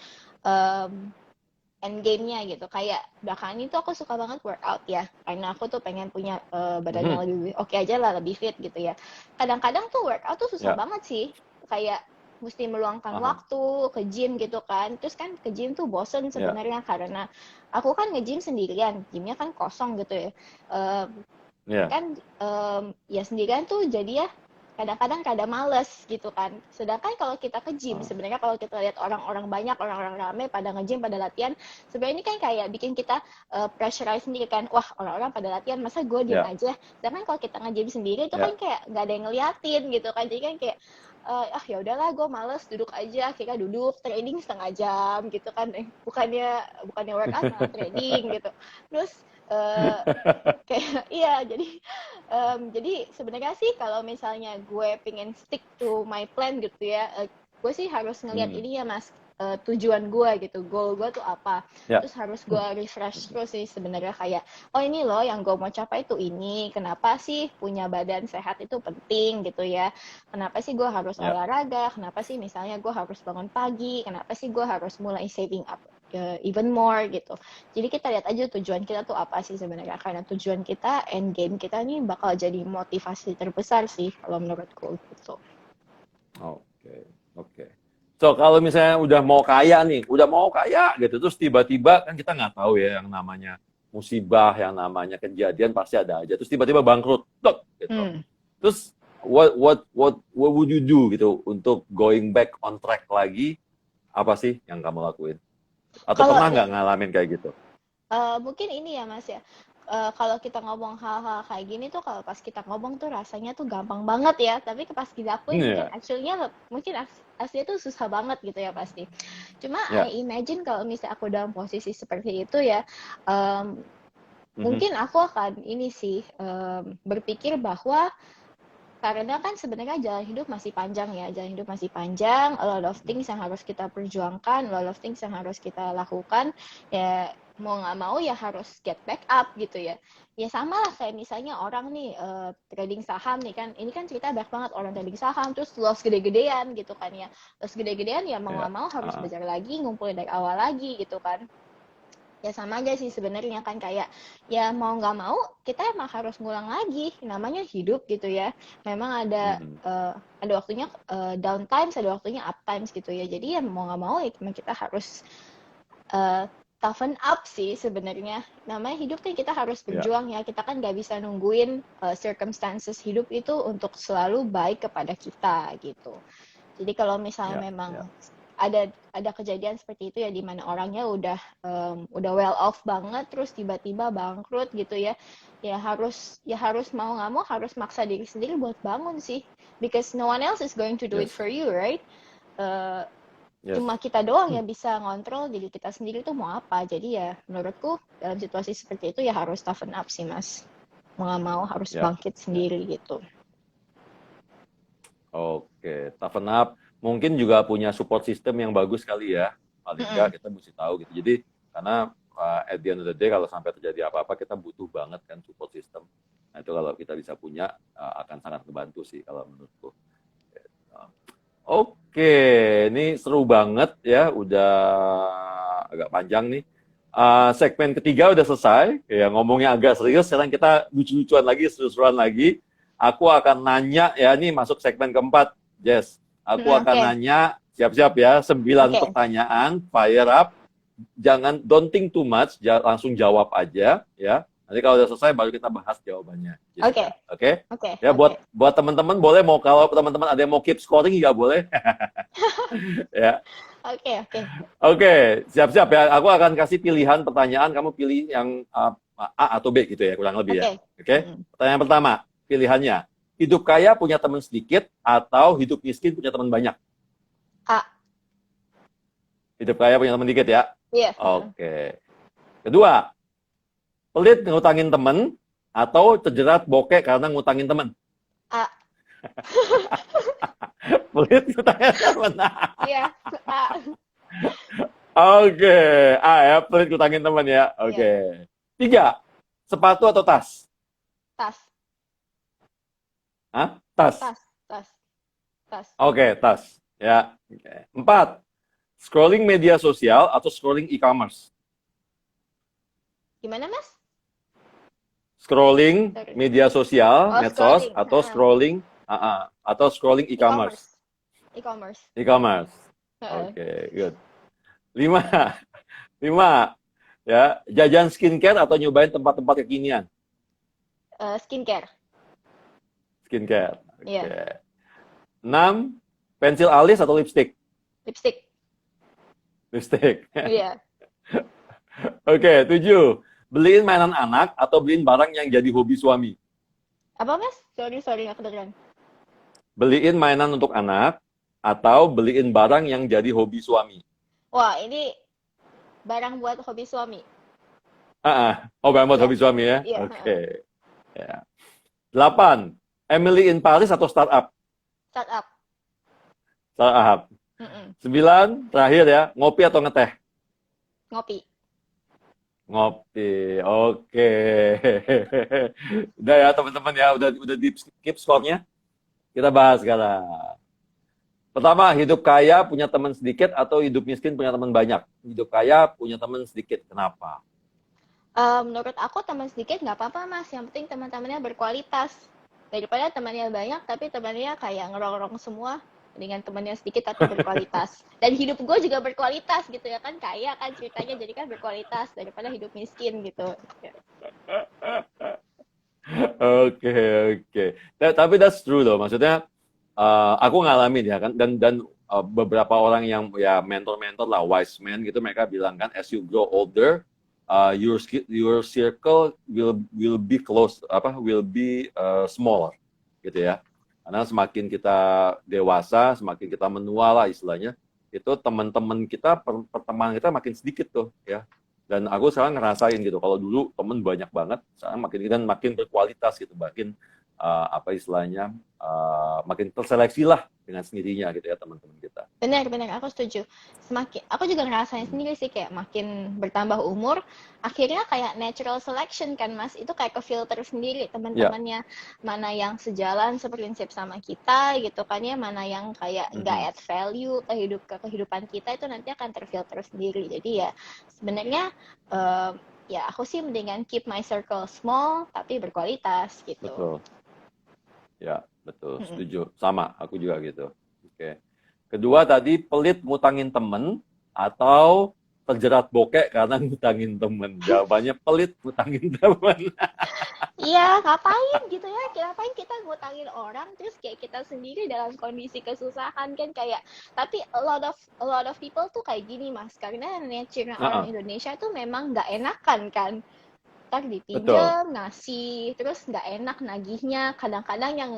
um, end game-nya gitu. Kayak belakangan itu aku suka banget workout ya, karena aku tuh pengen punya badan yang Mhm. lebih oke aja lah, lebih fit gitu ya. Kadang-kadang tuh workout tuh susah Ya. banget sih, kayak mesti meluangkan Aha. waktu ke gym gitu kan. Terus kan ke gym tuh bosen Ya. sebenarnya karena aku kan nge-gym sendirian, gymnya kan kosong gitu ya. Eh, Ya. kan ya sendirian tuh jadi ya kadang-kadang kada males gitu kan. Sedangkan kalau kita ke gym, Ah. sebenarnya kalau kita lihat orang-orang banyak, orang-orang rame pada nge-gym, pada latihan, sebenarnya ini kan kayak bikin kita pressurize sendiri kan. Wah, orang-orang pada latihan, masa gue diem Ya. aja? Sedangkan kalau kita nge-gym sendiri itu kan Ya. kayak nggak ada yang ngeliatin gitu kan. Jadi kan kayak ya udahlah gue males duduk aja, akhirnya duduk training setengah jam gitu kan. Bukannya bukannya workout malah training gitu. Terus eh, kayak iya jadi sebenarnya sih kalau misalnya gue pengen stick to my plan gitu ya, gue sih harus ngelihat Hmm. ini ya Mas, tujuan gue gitu, goal gue tuh apa, Ya. terus harus gue refresh terus sih sebenarnya kayak oh ini loh yang gue mau capai tuh ini, kenapa sih punya badan sehat itu penting gitu ya, kenapa sih gue harus Ya. olahraga, kenapa sih misalnya gue harus bangun pagi, kenapa sih gue harus mulai saving up even more gitu. Jadi kita lihat aja tujuan kita tuh apa sih sebenarnya. Karena tujuan kita, end game kita nih bakal jadi motivasi terbesar sih kalau menurutku gitu. Oke. Oke. So, kalau misalnya udah mau kaya nih, udah mau kaya gitu, terus tiba-tiba kan kita nggak tahu ya yang namanya musibah, yang namanya kejadian pasti ada aja. Terus tiba-tiba bangkrut, tok, gitu. Hmm. Terus what would you do gitu untuk going back on track lagi? Apa sih yang kamu lakuin? Atau Kalau pernah nggak ngalamin kayak gitu? mungkin ini ya Mas ya. Kalau kita ngomong hal-hal kayak gini tuh kalau pas kita ngomong tuh rasanya tuh gampang banget ya, tapi pas dilakuin mungkin Iya, actually-nya mungkin aslinya tuh susah banget gitu ya pasti. Cuma ya. I imagine kalau misalnya aku dalam posisi seperti itu ya, um, Mhm. mungkin aku akan ini sih berpikir bahwa karena kan sebenarnya jalan hidup masih panjang ya, jalan hidup masih panjang, a lot of things yang harus kita perjuangkan, a lot of things yang harus kita lakukan, ya mau nggak mau ya harus get back up gitu ya. Ya sama lah kayak misalnya orang nih trading saham nih kan, ini kan cerita banyak banget orang trading saham, terus loss gede-gedean gitu kan ya. Loss gede-gedean ya mau Ya. nggak mau harus Ah. belajar lagi, ngumpulin dari awal lagi gitu kan. Ya sama aja sih sebenarnya kan kayak ya mau nggak mau kita emang harus ngulang lagi namanya hidup gitu ya, memang Mhm. ada waktunya down times, ada waktunya up times gitu ya, jadi ya mau nggak mau ya kita harus uh, toughen up sih sebenarnya, namanya hidup kan kita harus Ya. berjuang ya, kita kan nggak bisa nungguin circumstances hidup itu untuk selalu baik kepada kita gitu. Jadi kalau misalnya Ya. memang Ya. ada kejadian seperti itu ya di mana orangnya udah well off banget terus tiba-tiba bangkrut gitu ya. Ya harus mau nggak mau harus maksa diri sendiri buat bangun sih. Because no one else is going to do it Yes. for you, right? Uh, Yes. Cuma kita doang yang bisa ngontrol diri kita sendiri tuh mau apa. Jadi ya menurutku dalam situasi seperti itu ya harus toughen up sih Mas. Mau nggak mau harus Ya. bangkit Ya. sendiri gitu. Oke, toughen up. Mungkin juga punya support system yang bagus kali ya. Paling Mm-mm. enggak kita mesti tahu gitu. Jadi karena at the end of the day kalau sampai terjadi apa-apa kita butuh banget kan support system. Nah itu kalau kita bisa punya akan sangat membantu sih kalau menurutku. Oke, ini seru banget ya. Udah agak panjang nih. Segmen ketiga udah selesai. Ya ngomongnya agak serius. Sekarang kita lucu-lucuan lagi, seru-seruan lagi. Aku akan nanya ya, ini masuk segmen keempat, Jess. Aku akan Oke, nanya, siap-siap ya, 9 oke, pertanyaan, fire up. Jangan, don't think too much, langsung jawab aja ya. Nanti kalau udah selesai baru kita bahas jawabannya, oke, Jessica. Oke? oke, Ya oke. buat teman-teman boleh mau kalau teman-teman ada yang mau keep scoring ya boleh ya. Oke, oke. Oke, siap-siap ya. Aku akan kasih pilihan pertanyaan, kamu pilih yang A atau B gitu ya, kurang lebih ya. Oke. Oke. Mm. Pertanyaan pertama, pilihannya hidup kaya punya teman sedikit atau hidup miskin punya teman banyak? A. Hidup kaya punya teman sedikit ya. Iya. Oke. Kedua, pelit ngutangin temen atau terjerat bokek karena ngutangin teman? A. Pelit ngutangin teman. Iya, A. Oke, ya, pelit ngutangin teman ya. Iya, Oke. 3, sepatu atau tas? tas, Hah? Tas. tas, tas, tas. Oke, tas. Ya. Oke. 4, scrolling media sosial atau scrolling e-commerce? Gimana, Mas? Scrolling Sorry. media sosial, Oh, medsos, scrolling. atau scrolling, atau scrolling e-commerce? E-commerce. E-commerce. E-commerce. Heeh. Oke, good. 5, 5, ya, jajan skincare atau nyobain tempat-tempat kekinian? Skincare. Skincare. Iya, Oke. 6, pensil alis atau lipstick? lipstick. Lipstick. Iya. Oke, 7, beliin mainan anak atau beliin barang yang jadi hobi suami? Apa, Mas? Sorry, nggak kedengeran. Beliin mainan untuk anak atau beliin barang yang jadi hobi suami? Wah, ini barang buat hobi suami. Oh, barang buat Iya, hobi suami ya? iya. Oke. Ya. 8, Emily in Paris atau startup? Startup. Startup. Mm-mm. 9, terakhir ya, ngopi atau ngeteh? Ngopi. Ngopi. Oke. Udah ya teman-teman ya, udah di skip skornya. Kita bahas sekarang. Pertama, hidup kaya punya teman sedikit atau hidup miskin punya teman banyak? Hidup kaya punya teman sedikit. Kenapa? Menurut aku teman sedikit nggak apa-apa, Mas. Yang penting teman-temannya berkualitas. Daripada temannya banyak tapi temannya kayak ngerong-rong semua. Dengan temannya sedikit tapi berkualitas. Dan hidup gue juga berkualitas gitu ya kan. Kaya kan ceritanya jadi kan berkualitas. Daripada hidup miskin gitu. Oke, oke. Tapi that's true loh. Maksudnya aku ngalamin ya kan dan beberapa orang yang ya mentor-mentor lah wise man gitu mereka bilang kan as you grow older your circle will be close will be smaller gitu ya. Karena semakin kita dewasa, semakin kita menua lah istilahnya, itu teman-teman kita pertemanan kita makin sedikit tuh ya. Dan aku sekarang ngerasain gitu, kalau dulu temen banyak banget, sekarang makin berkualitas gitu, makin istilahnya makin terseleksi lah dengan sendirinya gitu ya teman-teman kita. Benar, aku setuju. Aku juga ngerasain sendiri sih kayak makin bertambah umur, akhirnya kayak natural selection kan Mas, itu kayak ke filter sendiri Ya, teman-temannya, mana yang sejalan seprinsip sama kita gitu kan ya, mana yang kayak nggak mhm, add value ke kehidupan kita itu nanti akan terfilter sendiri. Jadi ya sebenarnya eh, ya aku sih mendingan keep my circle small tapi berkualitas gitu. betul. Ya, betul. Mm-mm. Setuju. Sama, aku juga gitu. Oke. Kedua tadi pelit ngutangin temen atau terjerat bokek karena ngutangin temen. Jawabannya pelit ngutangin temen. Iya, ngapain gitu ya? Ngapain kita ngutangin orang terus kayak kita sendiri dalam kondisi kesusahan kan kayak tapi a lot of people tuh kayak gini Mas karena nature orang Heeh, Indonesia tuh memang nggak enakan kan ntar betul. dipinjam ngasih terus nggak enak nagihnya kadang-kadang yang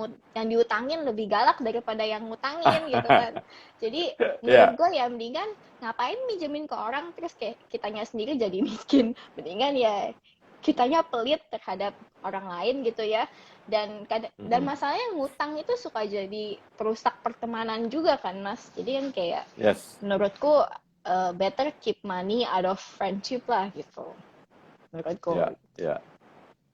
diutangin lebih galak daripada yang ngutangin gitu kan jadi menurut Ya, gue ya mendingan ngapain minjemin ke orang terus kayak kitanya sendiri jadi miskin mendingan ya kitanya pelit terhadap orang lain gitu ya dan mhm. masalahnya ngutang itu suka jadi perusak pertemanan juga kan Mas jadi kan kayak Yes. menurutku better keep money out of friendship lah gitu menurutku. Ya, ya.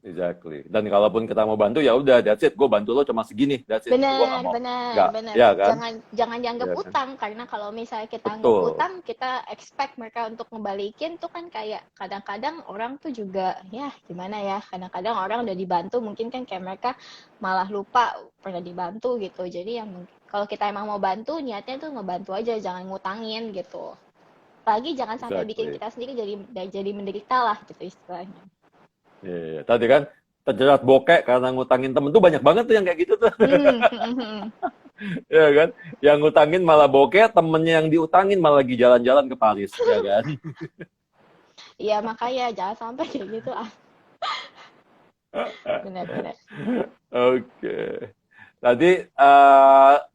Exactly. Dan kalaupun kita mau bantu ya udah that's it. Gue bantu lo cuma segini. That's it. Gue nggak Benar, mau. benar, Nggak. benar. Ya kan? Jangan dianggap Ya kan? utang karena kalau misalnya kita anggap Betul. utang, kita expect mereka untuk ngebalikin tuh kan kayak kadang-kadang orang tuh juga ya gimana ya, kadang-kadang orang udah dibantu mungkin kan kayak mereka malah lupa pernah dibantu gitu. Jadi yang kalau kita emang mau bantu, niatnya tuh ngebantu aja, jangan ngutangin gitu. Apalagi jangan sampai bikin Exactly. kita sendiri jadi menderita lah gitu istilahnya. Iya, iya. Tadi kan terjerat bokek karena ngutangin temen tuh banyak banget tuh yang kayak gitu tuh. Hmm. Ya kan? Yang ngutangin malah bokek, temennya yang diutangin malah lagi jalan-jalan ke Paris, ya kan? Iya makanya jangan sampai kayak gitu ah. Benar-benar. Oke. Tadi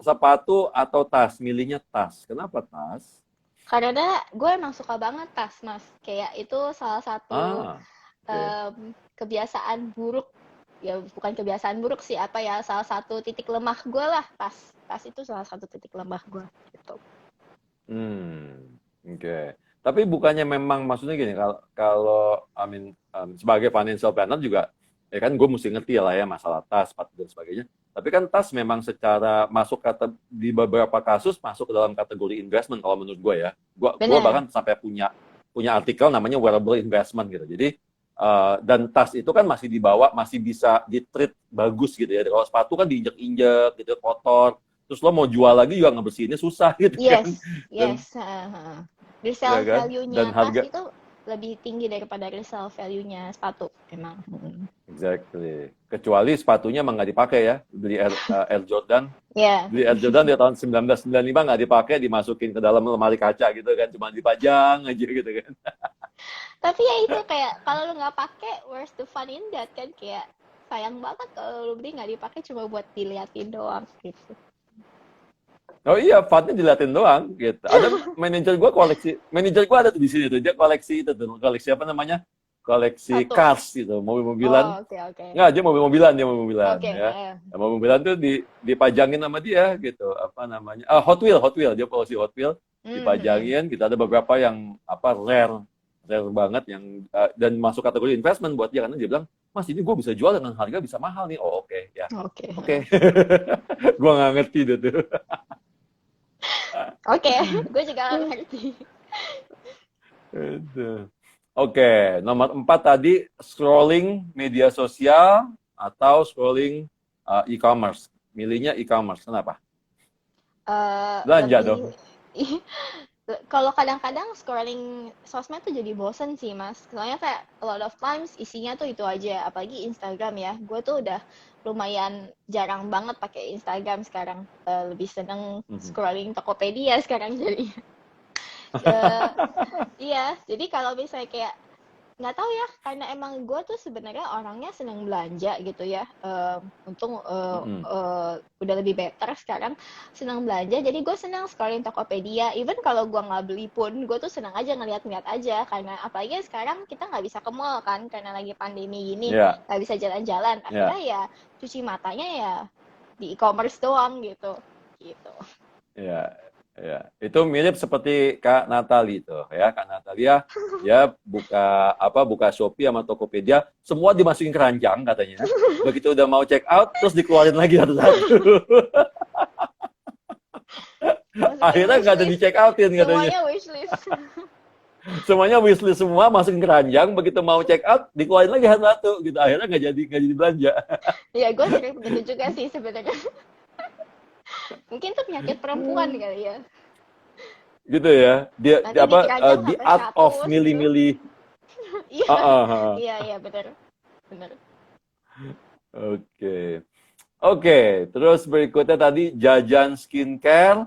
sepatu atau tas? Milihnya tas. Kenapa tas? Karena gue emang suka banget tas, Mas. Kayak itu salah satu Oke. kebiasaan buruk ya bukan kebiasaan buruk sih, apa ya, salah satu titik lemah gue lah, pas itu salah satu titik lemah gue gitu. Oke. Tapi bukannya memang maksudnya gini, kalau kalau I mean, sebagai financial planner juga, ya kan gue mesti ngerti lah ya masalah tas, sepatu dan sebagainya. Tapi kan tas memang secara masuk kata di beberapa kasus masuk ke dalam kategori investment kalau menurut gue ya. Gue Benar. bahkan sampai punya artikel namanya wearable investment gitu. Jadi dan tas itu kan masih dibawa, masih bisa di-treat bagus gitu ya. Kalau sepatu kan diinjek-injek gitu, kotor. Terus lo mau jual lagi juga ngebersihinnya susah gitu kan. Yes, Dan yes. ya Resale kan? Dan value-nya tas harga itu lebih tinggi daripada resale value-nya sepatu, emang. exactly. Kecuali sepatunya emang nggak dipakai ya. Air Jordan, Ya, beli Air Jordan di tahun 1995 nggak dipakai, dimasukin ke dalam lemari kaca gitu kan, cuma dipajang aja gitu kan. tapi ya itu kayak kalau lu nggak pakai, where's the fun in that kan, kayak sayang banget kalau lu beli nggak dipakai cuma buat diliatin doang gitu. Oh iya, fatnya dilatin doang gitu. Ada manajer gua ada tuh di sini tuh, dia koleksi itu tuh, koleksi apa namanya? Koleksi Satu. cars gitu, mobil-mobilan. Oh, oke, oke. Nggak, dia mobil-mobilan Oke, ya. Nah, mobil-mobilan tuh dipajangin sama dia gitu, apa namanya? Hot Wheel, dia koleksi Hot Wheel, Mhm. dipajangin. Kita ada beberapa yang apa rare banget yang dan masuk kategori investment buat dia karena dia bilang, Mas ini gue bisa jual dengan harga bisa mahal nih. Oh oke, ya Oke. oke. Gue nggak ngerti deh tuh. Oke, gue juga nggak ngerti. Itu. Oke, nomor 4 tadi scrolling media sosial atau scrolling e-commerce. Milihnya e-commerce, kenapa? Belanja Lebih dong. kalau kadang-kadang scrolling sosmed tuh jadi bosen sih mas, soalnya kayak a lot of times isinya tuh itu aja, apalagi Instagram ya, gue tuh udah lumayan jarang banget pakai Instagram sekarang. Lebih seneng Mhm. scrolling Tokopedia sekarang jadi. Eh, iya, jadi kalau misalnya kayak nggak tahu ya, karena emang gue tuh sebenarnya orangnya seneng belanja gitu ya. Untung Mhm. udah lebih better sekarang, seneng belanja, jadi gue seneng scrolling Tokopedia. Even kalau gue nggak beli pun gue tuh seneng aja ngeliat-ngeliat aja, karena apalagi sekarang kita nggak bisa ke mall kan karena lagi pandemi gini, Ya, nggak bisa jalan-jalan, akhirnya ya, ya cuci matanya ya di e-commerce doang gitu gitu. ya, ya. Itu mirip seperti Kak Natali itu ya. Kak Natalia ya buka Shopee sama Tokopedia, semua dimasukin keranjang katanya. Begitu udah mau check out, terus dikeluarin lagi satu-satu. Masukin Akhirnya nggak ada di wishlist, check outin katanya. semuanya wishlist. Semuanya wishlist semua, masukin keranjang, begitu mau check out, dikeluarin lagi satu-satu gitu. Akhirnya nggak jadi belanja. Ya gue sering begitu juga sih sebenarnya. Mungkin tuh penyakit perempuan kali ya. Gitu ya. Dia Nanti di apa? keranjang The sampai art of 100 gitu. milih-milih. Iya, Ah, ah, ah. iya, iya, bener. Bener. Oke. Oke, terus berikutnya tadi jajan skincare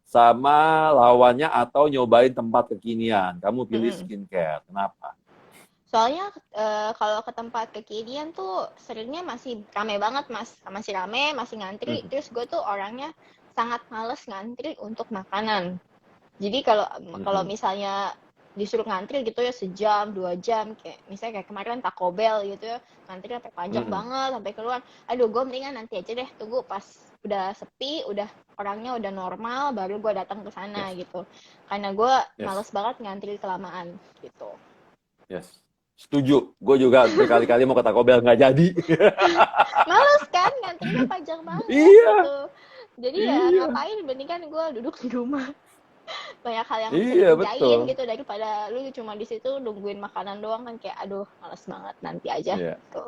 sama lawannya atau nyobain tempat kekinian. Kamu pilih Mm-mm. skincare. Kenapa? Soalnya kalau ke tempat kekinian tuh seringnya masih rame banget mas, masih rame, masih ngantri. Mhm, Terus gue tuh orangnya sangat males ngantri untuk makanan. Jadi kalau mhm, misalnya disuruh ngantri gitu ya sejam, 2 jam, kayak misalnya kayak kemarin Taco Bell gitu ya, ngantri sampai panjang mhm. banget, sampai keluar. Aduh, gue mendingan nanti aja deh, tunggu pas udah sepi, udah orangnya udah normal, baru gue datang ke sana Yes, gitu. Karena gue yes, males banget ngantri kelamaan gitu. yes. Setuju. Gue juga berkali-kali mau ke Taco Bell nggak jadi. Males kan, ngantrinya panjang banget Iya, gitu. Jadi ya iya, ngapain, mendingan gue duduk di rumah. Banyak hal yang bisa iya dikerjain betul. gitu daripada lu cuma di situ nungguin makanan doang kan, kayak aduh males banget, nanti aja Iya, gitu.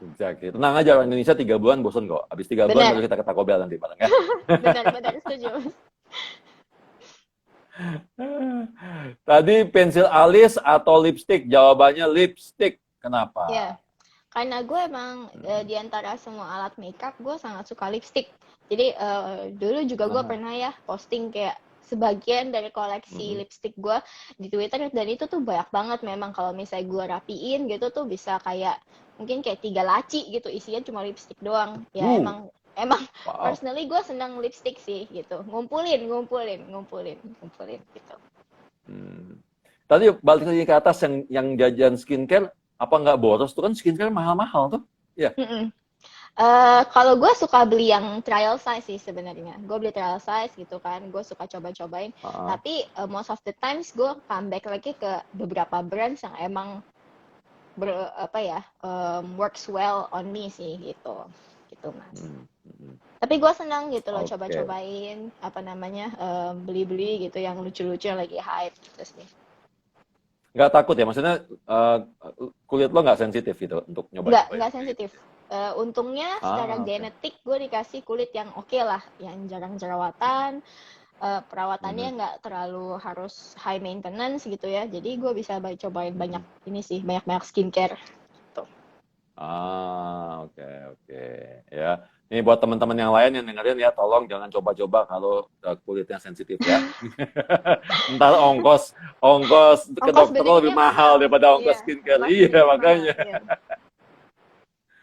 exactly. Tenang aja, orang Indonesia 3 bulan bosan kok. Habis 3 bulan baru Benar, kita ke Taco Bell nanti bareng ya. benar, benar, setuju. Tadi pensil alis atau lipstick? Jawabannya lipstick. Ya, Kenapa? karena gue emang Mm-mm. di antara semua alat makeup gue sangat suka lipstick. Jadi dulu juga gue Aha. pernah ya posting kayak sebagian dari koleksi Mm-mm. lipstick gue di Twitter, dan itu tuh banyak banget memang. Kalau misalnya gue rapiin gitu tuh bisa kayak mungkin kayak 3 laci gitu, isinya cuma lipstick doang. Ya Uh, emang wow. personally gue senang lipstick sih gitu. Ngumpulin, ngumpulin, ngumpulin, ngumpulin gitu. Hmm. Tadi balik lagi ke atas yang jajan skincare, apa nggak boros tuh kan skincare mahal-mahal tuh? Ya. Mm-mm. Kalau gue suka beli yang trial size sih sebenarnya. Gue beli trial size gitu kan. Gue suka coba-cobain. Ah, Tapi most of the times gue comeback lagi ke beberapa brands yang emang apa ya, works well on me sih gitu. Gitu Mas. hmm, hmm. Tapi gue senang gitu loh Oke. coba-cobain apa namanya, beli-beli gitu yang lucu-lucu yang lagi hype gitu sih. Nggak takut ya? Maksudnya kulit lo nggak sensitif gitu untuk nyoba-nyoba yang Nggak kayak gitu? sensitif. Untungnya secara Oke. genetik gue dikasih kulit yang oke lah, yang jarang jerawatan, perawatannya Mhm. nggak terlalu harus high maintenance gitu ya. Jadi gue bisa cobain banyak Mhm. ini sih, banyak-banyak skincare gitu. Oke, oke. Ya, ini buat teman-teman yang lain yang dengerin ya, tolong jangan coba-coba kalau kulitnya sensitif ya. Ntar ongkos ongkos ke Ongkos dokter lo lebih belinya mahal mahal. daripada ongkos Iya, skincare. ongkos Iya, belinya mahal. makanya. Iya,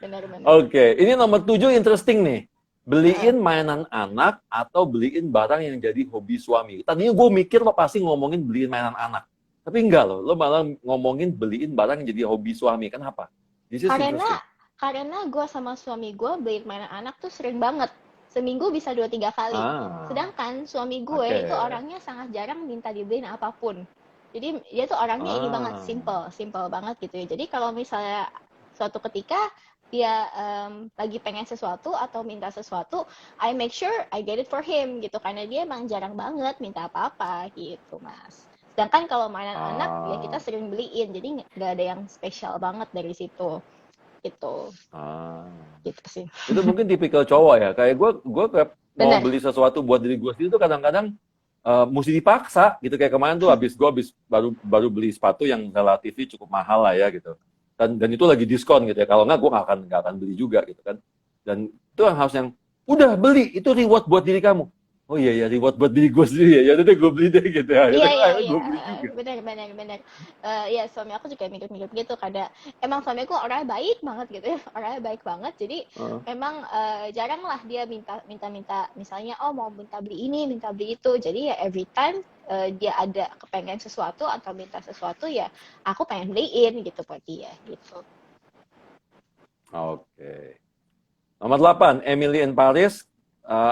benar-benar. Oke, ini nomor 7 interesting nih. Heeh. Beliin mainan anak atau beliin barang yang jadi hobi suami. Tadinya gue mikir lo pasti ngomongin beliin mainan anak. Tapi enggak loh, lo malah ngomongin beliin barang yang jadi hobi suami. Kenapa? This is Karena interesting. karena gue sama suami gue beli mainan anak tuh sering banget. Seminggu bisa 2-3 kali. Ah, Sedangkan suami oke. gue itu orangnya sangat jarang minta dibeliin apapun. Jadi dia tuh orangnya ini banget, Ah, simple, simple banget gitu ya. Jadi kalau misalnya suatu ketika dia lagi pengen sesuatu atau minta sesuatu, I make sure I get it for him gitu. Karena dia emang jarang banget minta apa-apa gitu, Mas. Sedangkan kalau mainan anak ya kita ah, sering beliin, jadi nggak ada yang spesial banget dari situ gitu, ah. gitu sih. Itu mungkin tipikal cowok ya. Kayak gue kayak mau Bener. beli sesuatu buat diri gue sendiri tuh kadang-kadang mesti dipaksa gitu. Kayak kemarin tuh habis baru baru beli sepatu yang relatif cukup mahal lah ya gitu. Dan itu lagi diskon gitu ya. Kalau nggak gue nggak akan beli juga gitu kan. Dan itu yang harus yang udah beli itu reward buat diri kamu. Oh iya ya reward buat diri gue sendiri ya. Ya udah deh gue beli deh gitu ya. Iya, iya, Akhirnya iya, gue beli juga. benar, benar, benar. Iya, suami aku juga mirip-mirip gitu. Emang suamiku orangnya baik banget gitu ya, orangnya baik banget. Jadi Heeh. memang jarang lah dia minta, misalnya, oh mau minta beli ini, minta beli itu. Jadi ya every time dia ada kepengen sesuatu atau minta sesuatu ya, aku pengen beliin gitu buat dia gitu. Oke. Nomor 8, Emily in Paris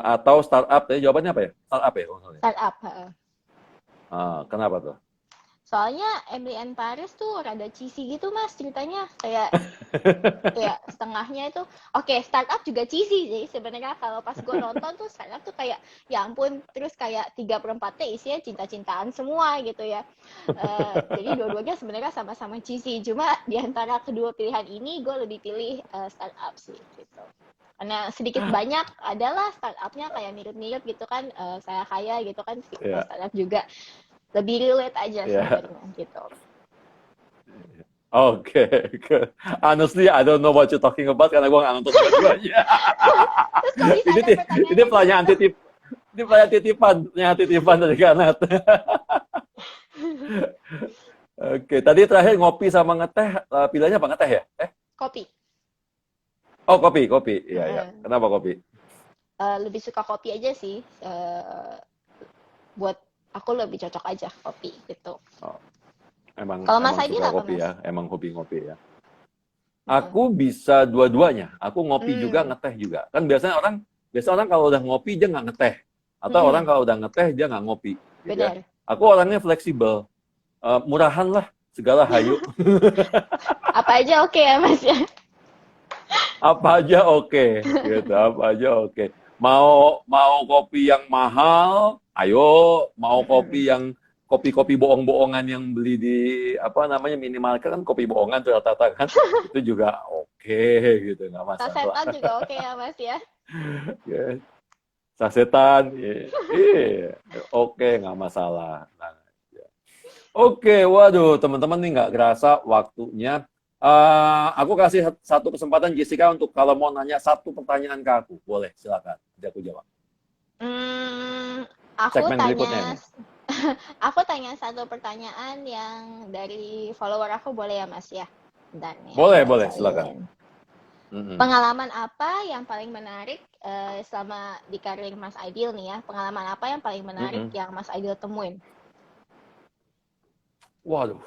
atau startup. Tadi jawabannya apa ya? Startup ya? Oh, sorry. Startup. Kenapa tuh? Soalnya Emily and Paris tuh rada cheesy gitu mas ceritanya, kayak kayak setengahnya itu oke, startup juga cheesy sih sebenarnya. Kalau pas gue nonton tuh startup tuh kayak ya ampun, terus kayak 3/4-nya isinya cinta-cintaan semua gitu ya. Jadi dua-duanya sebenarnya sama-sama cheesy, cuma di antara kedua pilihan ini gue lebih pilih startup sih gitu, karena sedikit banyak adalah startupnya kayak mirip-mirip gitu kan. Saya kaya gitu kan, Ya, startup juga lebih relate aja ya. sebenarnya gitu. Oke. Honestly, I don't know what you're talking about karena gue nggak nonton dua-duanya. Terus kok bisa ini ada ini pertanyaan kayak pertanyaan gitu? titip, ini pertanyaan titipan dari Kanat. Oke, tadi terakhir ngopi sama ngeteh, pilihannya apa ngeteh ya? Kopi. Oh kopi, kopi. Iya, iya. Heeh. Kenapa kopi? Lebih suka kopi aja sih. Buat aku lebih cocok aja kopi gitu. Oh, emang Kalau Mas emang Aidil suka apa kopi Mas? ya, emang hobi ngopi ya. Heeh. Aku bisa dua-duanya. Aku ngopi juga, Hmm, ngeteh juga. Kan biasanya orang kalau udah ngopi dia nggak ngeteh. Atau orang mm-mm, kalau udah ngeteh dia nggak ngopi, gitu ya. benar. Aku orangnya fleksibel. Murahan lah, segala hayu. Apa aja oke ya Mas ya? Apa aja oke, gitu. Apa aja oke. Mau mau kopi yang mahal, ayo. Mau Mm-mm. kopi yang kopi-kopi bohong-bohongan yang beli di apa namanya minimarket kan kopi bohongan tuh rata-rata kan. Itu juga oke gitu, nggak masalah. Sasetan juga oke ya Mas ya? Ya, sasetan, iya, oke, nggak masalah. Nah, ya. Oke, waduh, teman-teman nih nggak kerasa waktunya. Aku kasih satu kesempatan Jessica untuk kalau mau nanya satu pertanyaan ke aku, boleh, silakan. Nanti aku jawab. Hmm, aku Segmen berikutnya tanya ini. aku tanya satu pertanyaan yang dari follower aku, boleh ya Mas ya? Bentar nih aku Boleh, boleh, silakan. bacain. Mm-mm. Pengalaman apa yang paling menarik selama di karir Mas Aidil nih ya? Pengalaman apa yang paling menarik Mm-mm. yang Mas Aidil temuin? Waduh.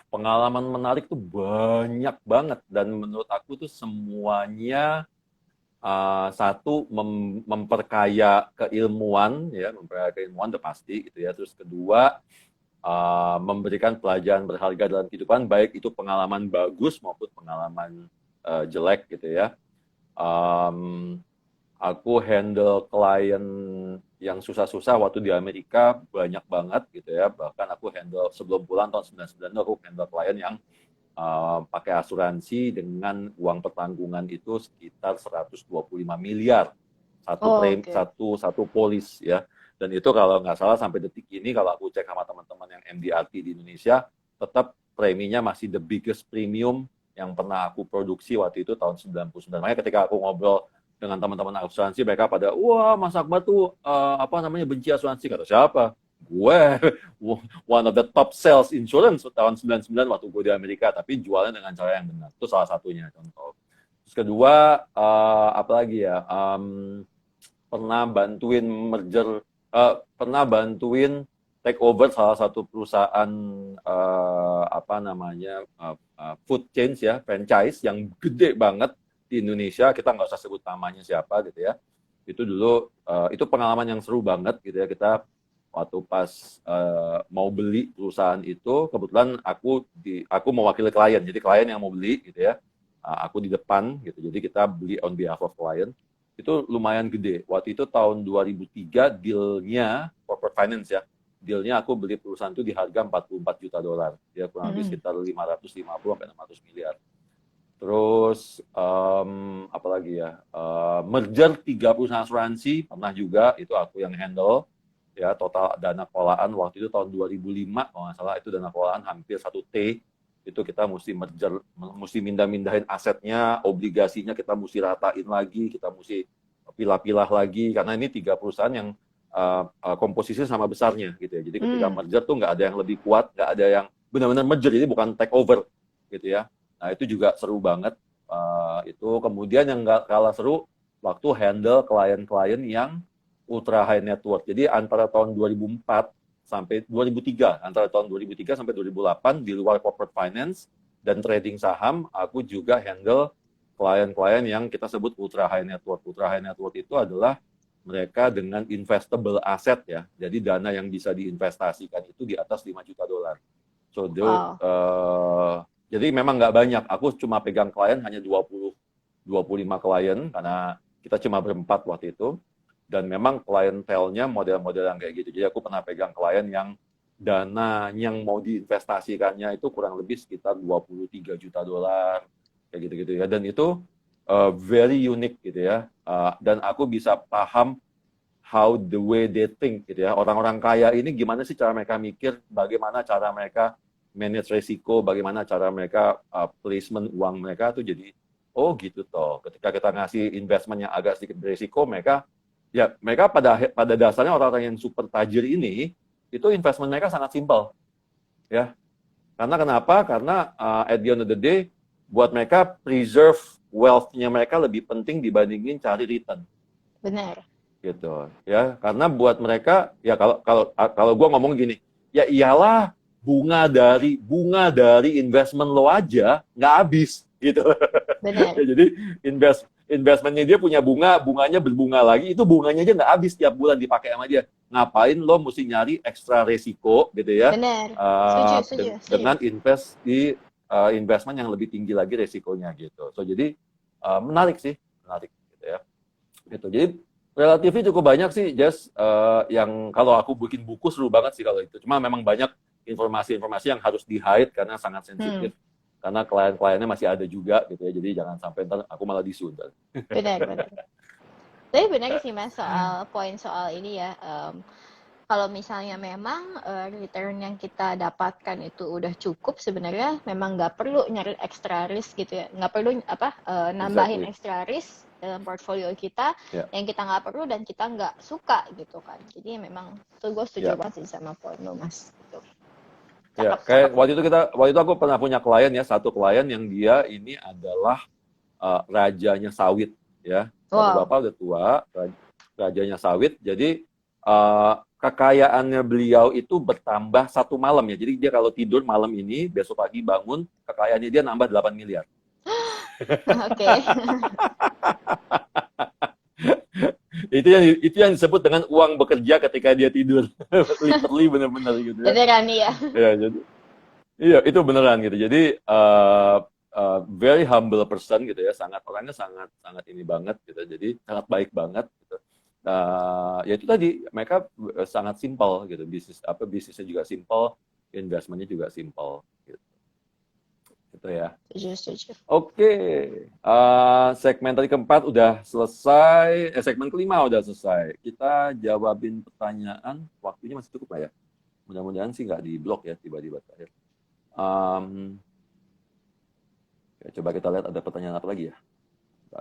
pengalaman menarik tuh banyak banget, dan menurut aku tuh semuanya satu memperkaya keilmuan, ya, memperkaya keilmuan udah pasti gitu ya. Terus kedua, memberikan pelajaran berharga dalam kehidupan, baik itu pengalaman bagus maupun pengalaman jelek gitu ya. Um, aku handle klien yang susah-susah waktu di Amerika banyak banget gitu ya. Bahkan aku handle sebelum pulang tahun 99 aku handle klien yang pakai asuransi dengan uang pertanggungan itu sekitar 125 miliar Oh, oke. satu polis ya. Dan itu kalau nggak salah sampai detik ini kalau aku cek sama teman-teman yang MDRT di Indonesia, tetap preminya masih the biggest premium yang pernah aku produksi waktu itu tahun 99. Makanya ketika aku ngobrol dengan teman-teman asuransi, mereka pada, wah Mas Akbar tuh apa namanya benci asuransi. Kata siapa? Gue one of the top sales insurance tahun 99 waktu gue di Amerika, tapi jualnya dengan cara yang benar. Itu salah satunya contoh. Terus kedua, apa lagi ya? Pernah bantuin merger, pernah bantuin take over salah satu perusahaan apa namanya food chain ya, franchise yang gede banget di Indonesia. Kita nggak usah sebut namanya siapa gitu ya. Itu dulu itu pengalaman yang seru banget gitu ya. Kita waktu pas mau beli perusahaan itu, kebetulan aku mewakili klien, jadi klien yang mau beli gitu ya. Aku di depan gitu, jadi kita beli on behalf of client. Itu lumayan gede. Waktu itu tahun 2003 dealnya corporate finance ya. Dealnya aku beli perusahaan itu di harga 44 juta dolar. Ya kurang lebih sekitar 550 sampai 600 miliar. Terus apa lagi ya? Merger 3 perusahaan asuransi pernah juga, itu aku yang handle. Ya, total dana kelolaan waktu itu tahun 2005 kalau nggak salah, itu dana kelolaan hampir 1 T. Itu kita mesti merger, mesti mindahin asetnya, obligasinya kita mesti ratain lagi, kita mesti pilah-pilah lagi, karena ini 3 perusahaan yang komposisinya sama besarnya gitu ya. Jadi ketika merger tuh nggak ada yang lebih kuat, nggak ada yang benar-benar merger, jadi bukan take over gitu ya. Nah itu juga seru banget. Itu kemudian yang nggak kalah seru waktu handle klien-klien yang ultra high net worth. Jadi antara tahun 2004 sampai 2003, antara tahun 2003 sampai 2008 di luar corporate finance dan trading saham, aku juga handle klien-klien yang kita sebut ultra high net worth. Ultra high net worth itu adalah mereka dengan investable asset ya. Jadi dana yang bisa diinvestasikan itu di atas 5 juta dolar. So, Wow. jadi memang nggak banyak. Aku cuma pegang klien hanya 25 klien karena kita cuma berempat waktu itu. Dan memang klientelnya model-model yang kayak gitu. Jadi aku pernah pegang klien yang dana yang mau diinvestasikannya itu kurang lebih sekitar 23 juta dolar. Kayak gitu-gitu ya. Dan itu very unique gitu ya. Dan aku bisa paham how the way they think gitu ya. Orang-orang kaya ini gimana sih cara mereka mikir, bagaimana cara mereka manage resiko, bagaimana cara mereka placement uang mereka tuh jadi, oh gitu toh. Ketika kita ngasih investment yang agak sedikit beresiko, mereka pada dasarnya orang-orang yang super tajir ini itu investment mereka sangat simpel ya. Karena kenapa? Karena at the end of the day buat mereka preserve wealth-nya mereka lebih penting dibandingin cari return. Benar. Gitu ya. Karena buat mereka ya kalau gue ngomong gini, ya iyalah bunga dari investment lo aja nggak habis gitu. Benar. Ya, jadi investmentnya dia punya bunganya berbunga lagi, itu bunganya aja nggak habis tiap bulan dipakai sama dia. Ngapain lo mesti nyari ekstra resiko gitu ya, Benar. Setuju. dengan invest di investment yang lebih tinggi lagi resikonya gitu. So jadi menarik gitu ya. Gitu. Jadi relatifnya cukup banyak sih, Jess, yang kalau aku bikin buku seru banget sih kalau itu. Cuma memang banyak informasi-informasi yang harus di-hide karena sangat sensitif. Karena klien-kliennya masih ada juga gitu ya, jadi jangan sampai ntar aku malah disu ntar. Benar. Tapi benar sih Mas soal ini ya. Kalau misalnya memang return yang kita dapatkan itu udah cukup, sebenarnya memang nggak perlu nyari extra risk gitu ya. Nggak perlu nambahin extra risk dalam portfolio kita yang kita nggak perlu dan kita nggak suka gitu kan. Jadi memang tuh gue setuju banget sih sama poin lo Mas. Gitu. Ya, kayak waktu itu aku pernah punya klien ya, satu klien yang dia ini adalah rajanya sawit ya. Bapak udah tua, rajanya sawit. Jadi kekayaannya beliau itu bertambah satu malam ya. Jadi dia kalau tidur malam ini, besok pagi bangun, kekayaannya dia nambah 8 miliar. Oke. Itu yang disebut dengan uang bekerja ketika dia tidur. Literally benar-benar gitu ya. Beneran nih ya. Ya, jadi iya itu beneran gitu. Jadi very humble person gitu ya, orangnya sangat sangat ini banget gitu. Jadi sangat baik banget gitu. Ya itu tadi mereka sangat simpel gitu. Bisnisnya juga simpel, investmentnya juga simpel gitu. Gitu ya. Setuju. Oke, segmen tadi keempat udah selesai, segmen kelima udah selesai. Kita jawabin pertanyaan, waktunya masih cukup nggak ya? Mudah-mudahan sih nggak di blok ya tiba-tiba terakhir. Ya, coba kita lihat ada pertanyaan apa lagi ya.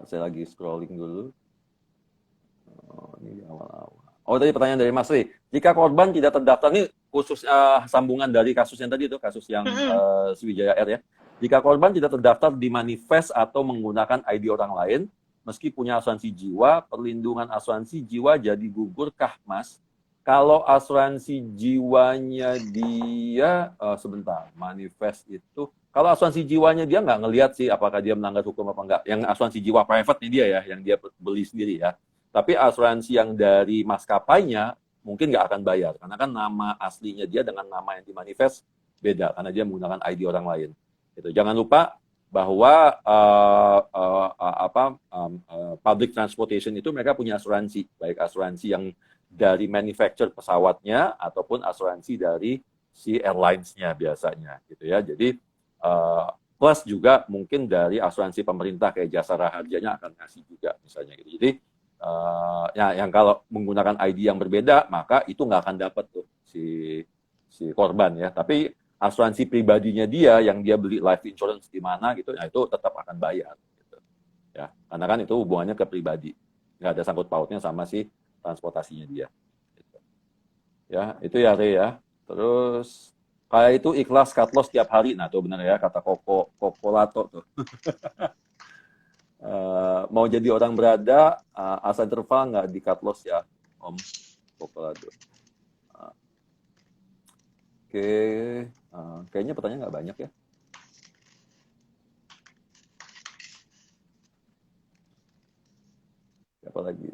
Saya lagi scrolling dulu. Ini awal-awal. Tadi pertanyaan dari Mas Ri. Jika korban tidak terdaftar, ini khusus sambungan dari kasus yang tadi itu, kasus yang Sriwijaya Air ya. Jika korban tidak terdaftar di manifest atau menggunakan ID orang lain, meski punya asuransi jiwa, perlindungan asuransi jiwa jadi gugurkah, Mas? Kalau asuransi jiwanya dia, sebentar, manifest itu, kalau asuransi jiwanya dia nggak ngelihat sih apakah dia melanggar hukum apa enggak. Yang asuransi jiwa private nih dia ya, yang dia beli sendiri ya. Tapi asuransi yang dari maskapainya mungkin nggak akan bayar, karena kan nama aslinya dia dengan nama yang di manifest beda, karena dia menggunakan ID orang lain. Gitu. Jangan lupa bahwa public transportation itu mereka punya asuransi, baik asuransi yang dari manufacturer pesawatnya ataupun asuransi dari si airlines-nya biasanya, gitu ya. Jadi plus juga mungkin dari asuransi pemerintah kayak Jasara Harjanya akan ngasih juga misalnya gitu. Jadi yang kalau menggunakan ID yang berbeda maka itu nggak akan dapat tuh si korban ya. Tapi asuransi pribadinya dia yang dia beli life insurance di mana gitu, nah itu tetap akan bayar. Gitu. Ya, karena kan itu hubungannya ke pribadi, nggak ada sangkut pautnya sama si transportasinya dia. Gitu. Ya, itu ya Re ya. Terus kayak itu ikhlas cut loss tiap hari, nah tuh benar ya kata Koko Lato tuh. Mau jadi orang berada, asal interval nggak di cut loss ya, Om Kokolado. Oke, kayaknya pertanyaan nggak banyak ya. Apa lagi?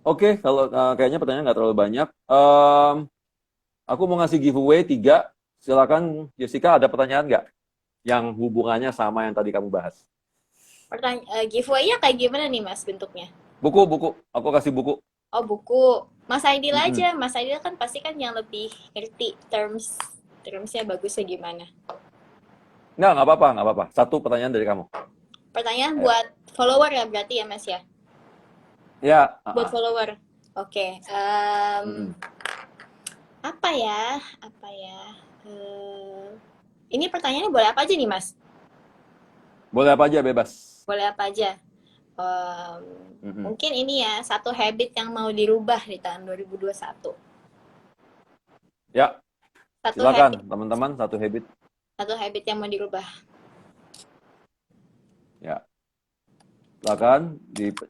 Oke, kalau kayaknya pertanyaan nggak terlalu banyak. Aku mau ngasih giveaway 3. Silakan Jessica, ada pertanyaan nggak yang hubungannya sama yang tadi kamu bahas? Giveaway-nya kayak gimana nih Mas bentuknya? Buku. Aku kasih buku. Oh buku. Mas Aidil Mm-mm. aja. Mas Aidil kan pasti kan yang lebih ngerti termsnya bagusnya gimana. Nggak apa-apa. Satu pertanyaan dari kamu. Pertanyaan Ayo. buat follower ya berarti ya Mas ya? Ya. Buat follower. Oke. Mm-mm. Apa ya? Ini pertanyaannya boleh apa aja nih Mas? Boleh apa aja, bebas. Boleh apa aja? Mm-mm. Mungkin ini ya, satu habit yang mau dirubah di tahun 2021. Ya, Satu silakan habit, teman-teman, satu habit yang mau dirubah. ya. Silakan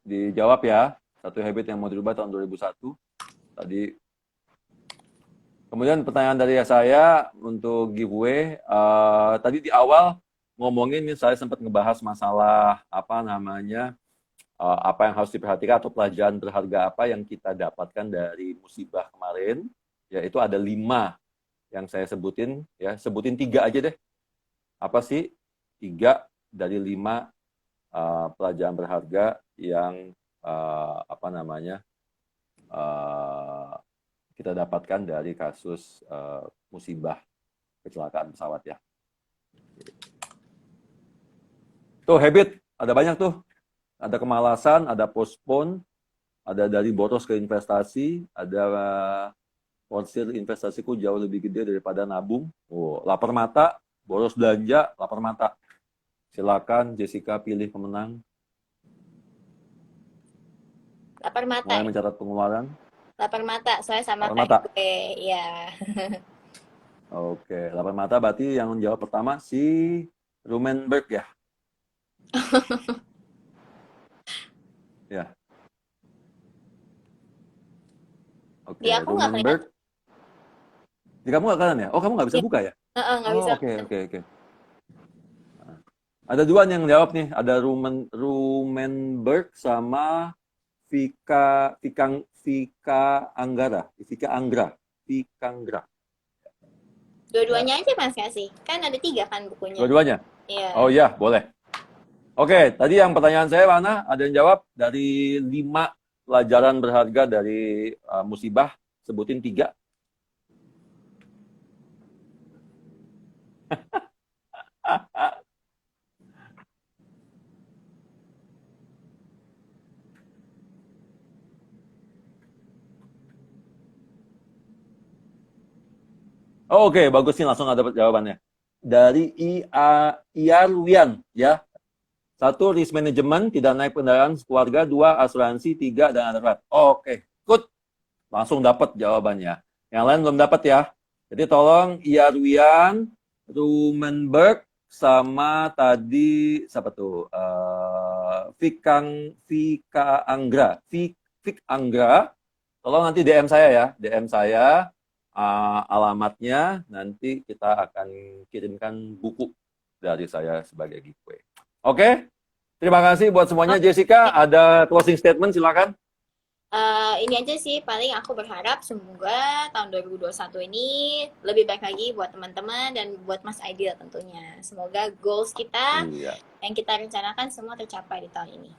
dijawab ya. Satu habit yang mau dirubah tahun 2001. Tadi. Kemudian pertanyaan dari saya untuk giveaway. Tadi di awal ngomongin, saya sempat ngebahas masalah apa yang harus diperhatikan atau pelajaran berharga apa yang kita dapatkan dari musibah kemarin. Yaitu ada 5 yang saya sebutin. Ya, sebutin 3 aja deh. Apa sih 3 dari 5 pelajaran berharga yang kita dapatkan dari kasus musibah kecelakaan pesawat ya. Tuh habit, ada banyak tuh. Ada kemalasan, ada postpone, ada dari boros ke investasi, ada porsir investasiku jauh lebih gede daripada nabung. Lapar mata, boros belanja, lapar mata. Silakan Jessica pilih pemenang. Lapar mata. Mulai mencatat pengeluaran. Lapar mata, saya sama Lapar mata. kayak gue. Ya. Oke, lapar mata berarti yang jawab pertama si Rumenberg ya. Ya. Di Oke, aku nggak kelihatan. Rumenberg. Di kamu nggak kanan ya? Oh, kamu nggak bisa Ya, buka ya? nggak bisa. Oh, oke, oke, oke. Ada dua nih yang jawab nih. Ada Rumenberg sama Vika Anggara. Vika Anggra. Vikangra. Ya, Dua-duanya aja Mas ngasih. Kan ada 3 kan bukunya. dua-duanya. Oh Iya. iya, boleh. Oke, tadi yang pertanyaan saya mana? Ada yang jawab dari 5 pelajaran berharga dari musibah. Sebutin 3. Oh, oke, bagus nih langsung ada jawabannya. Dari Iarwian, ya. 1, risk management, tidak naik kendaraan keluarga. 2, asuransi. 3, dan darurat. Oke, good. Langsung dapat jawabannya. Yang lain belum dapat ya. Jadi tolong Iarwian, Rumenberg, sama tadi siapa tuh? Vika Anggra. Vik Anggra. Tolong nanti DM saya ya. DM saya alamatnya, nanti kita akan kirimkan buku dari saya sebagai giveaway. Oke? Terima kasih buat semuanya. Jessica, Oke. ada closing statement silakan. Ini aja sih paling aku berharap semoga tahun 2021 ini lebih baik lagi buat teman-teman dan buat Mas Aidil tentunya. Semoga goals kita Iya. yang kita rencanakan semua tercapai di tahun ini.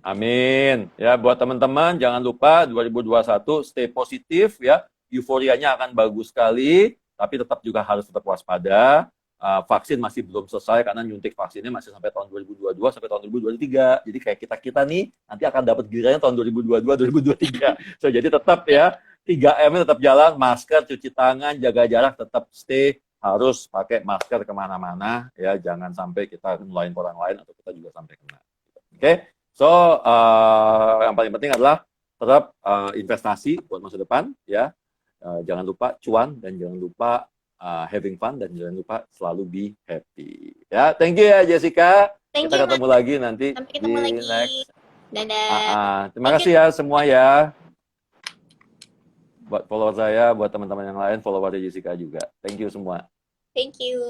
Amin. Ya, buat teman-teman jangan lupa 2021 stay positif ya. Euforianya akan bagus sekali, tapi tetap juga harus tetap waspada. Vaksin masih belum selesai karena nyuntik vaksinnya masih sampai tahun 2022 sampai tahun 2023. Jadi kayak kita nih nanti akan dapat gilirannya tahun 2022 2023. So, jadi tetap ya 3M tetap jalan, masker, cuci tangan, jaga jarak, tetap stay, harus pakai masker kemana-mana ya, jangan sampai kita nularin orang lain atau kita juga sampai kena. Oke? So, yang paling penting adalah tetap investasi buat masa depan ya. Jangan lupa cuan dan jangan lupa having fun dan jangan lupa selalu be happy. Ya, thank you ya Jessica. Thank Kita you, ketemu Mas. lagi nanti Sampai di ketemu lagi. next. Dadah. Terima Thank you. kasih ya semua ya. Buat follower saya, buat teman-teman yang lain, follower Jessica juga. Thank you semua. Thank you.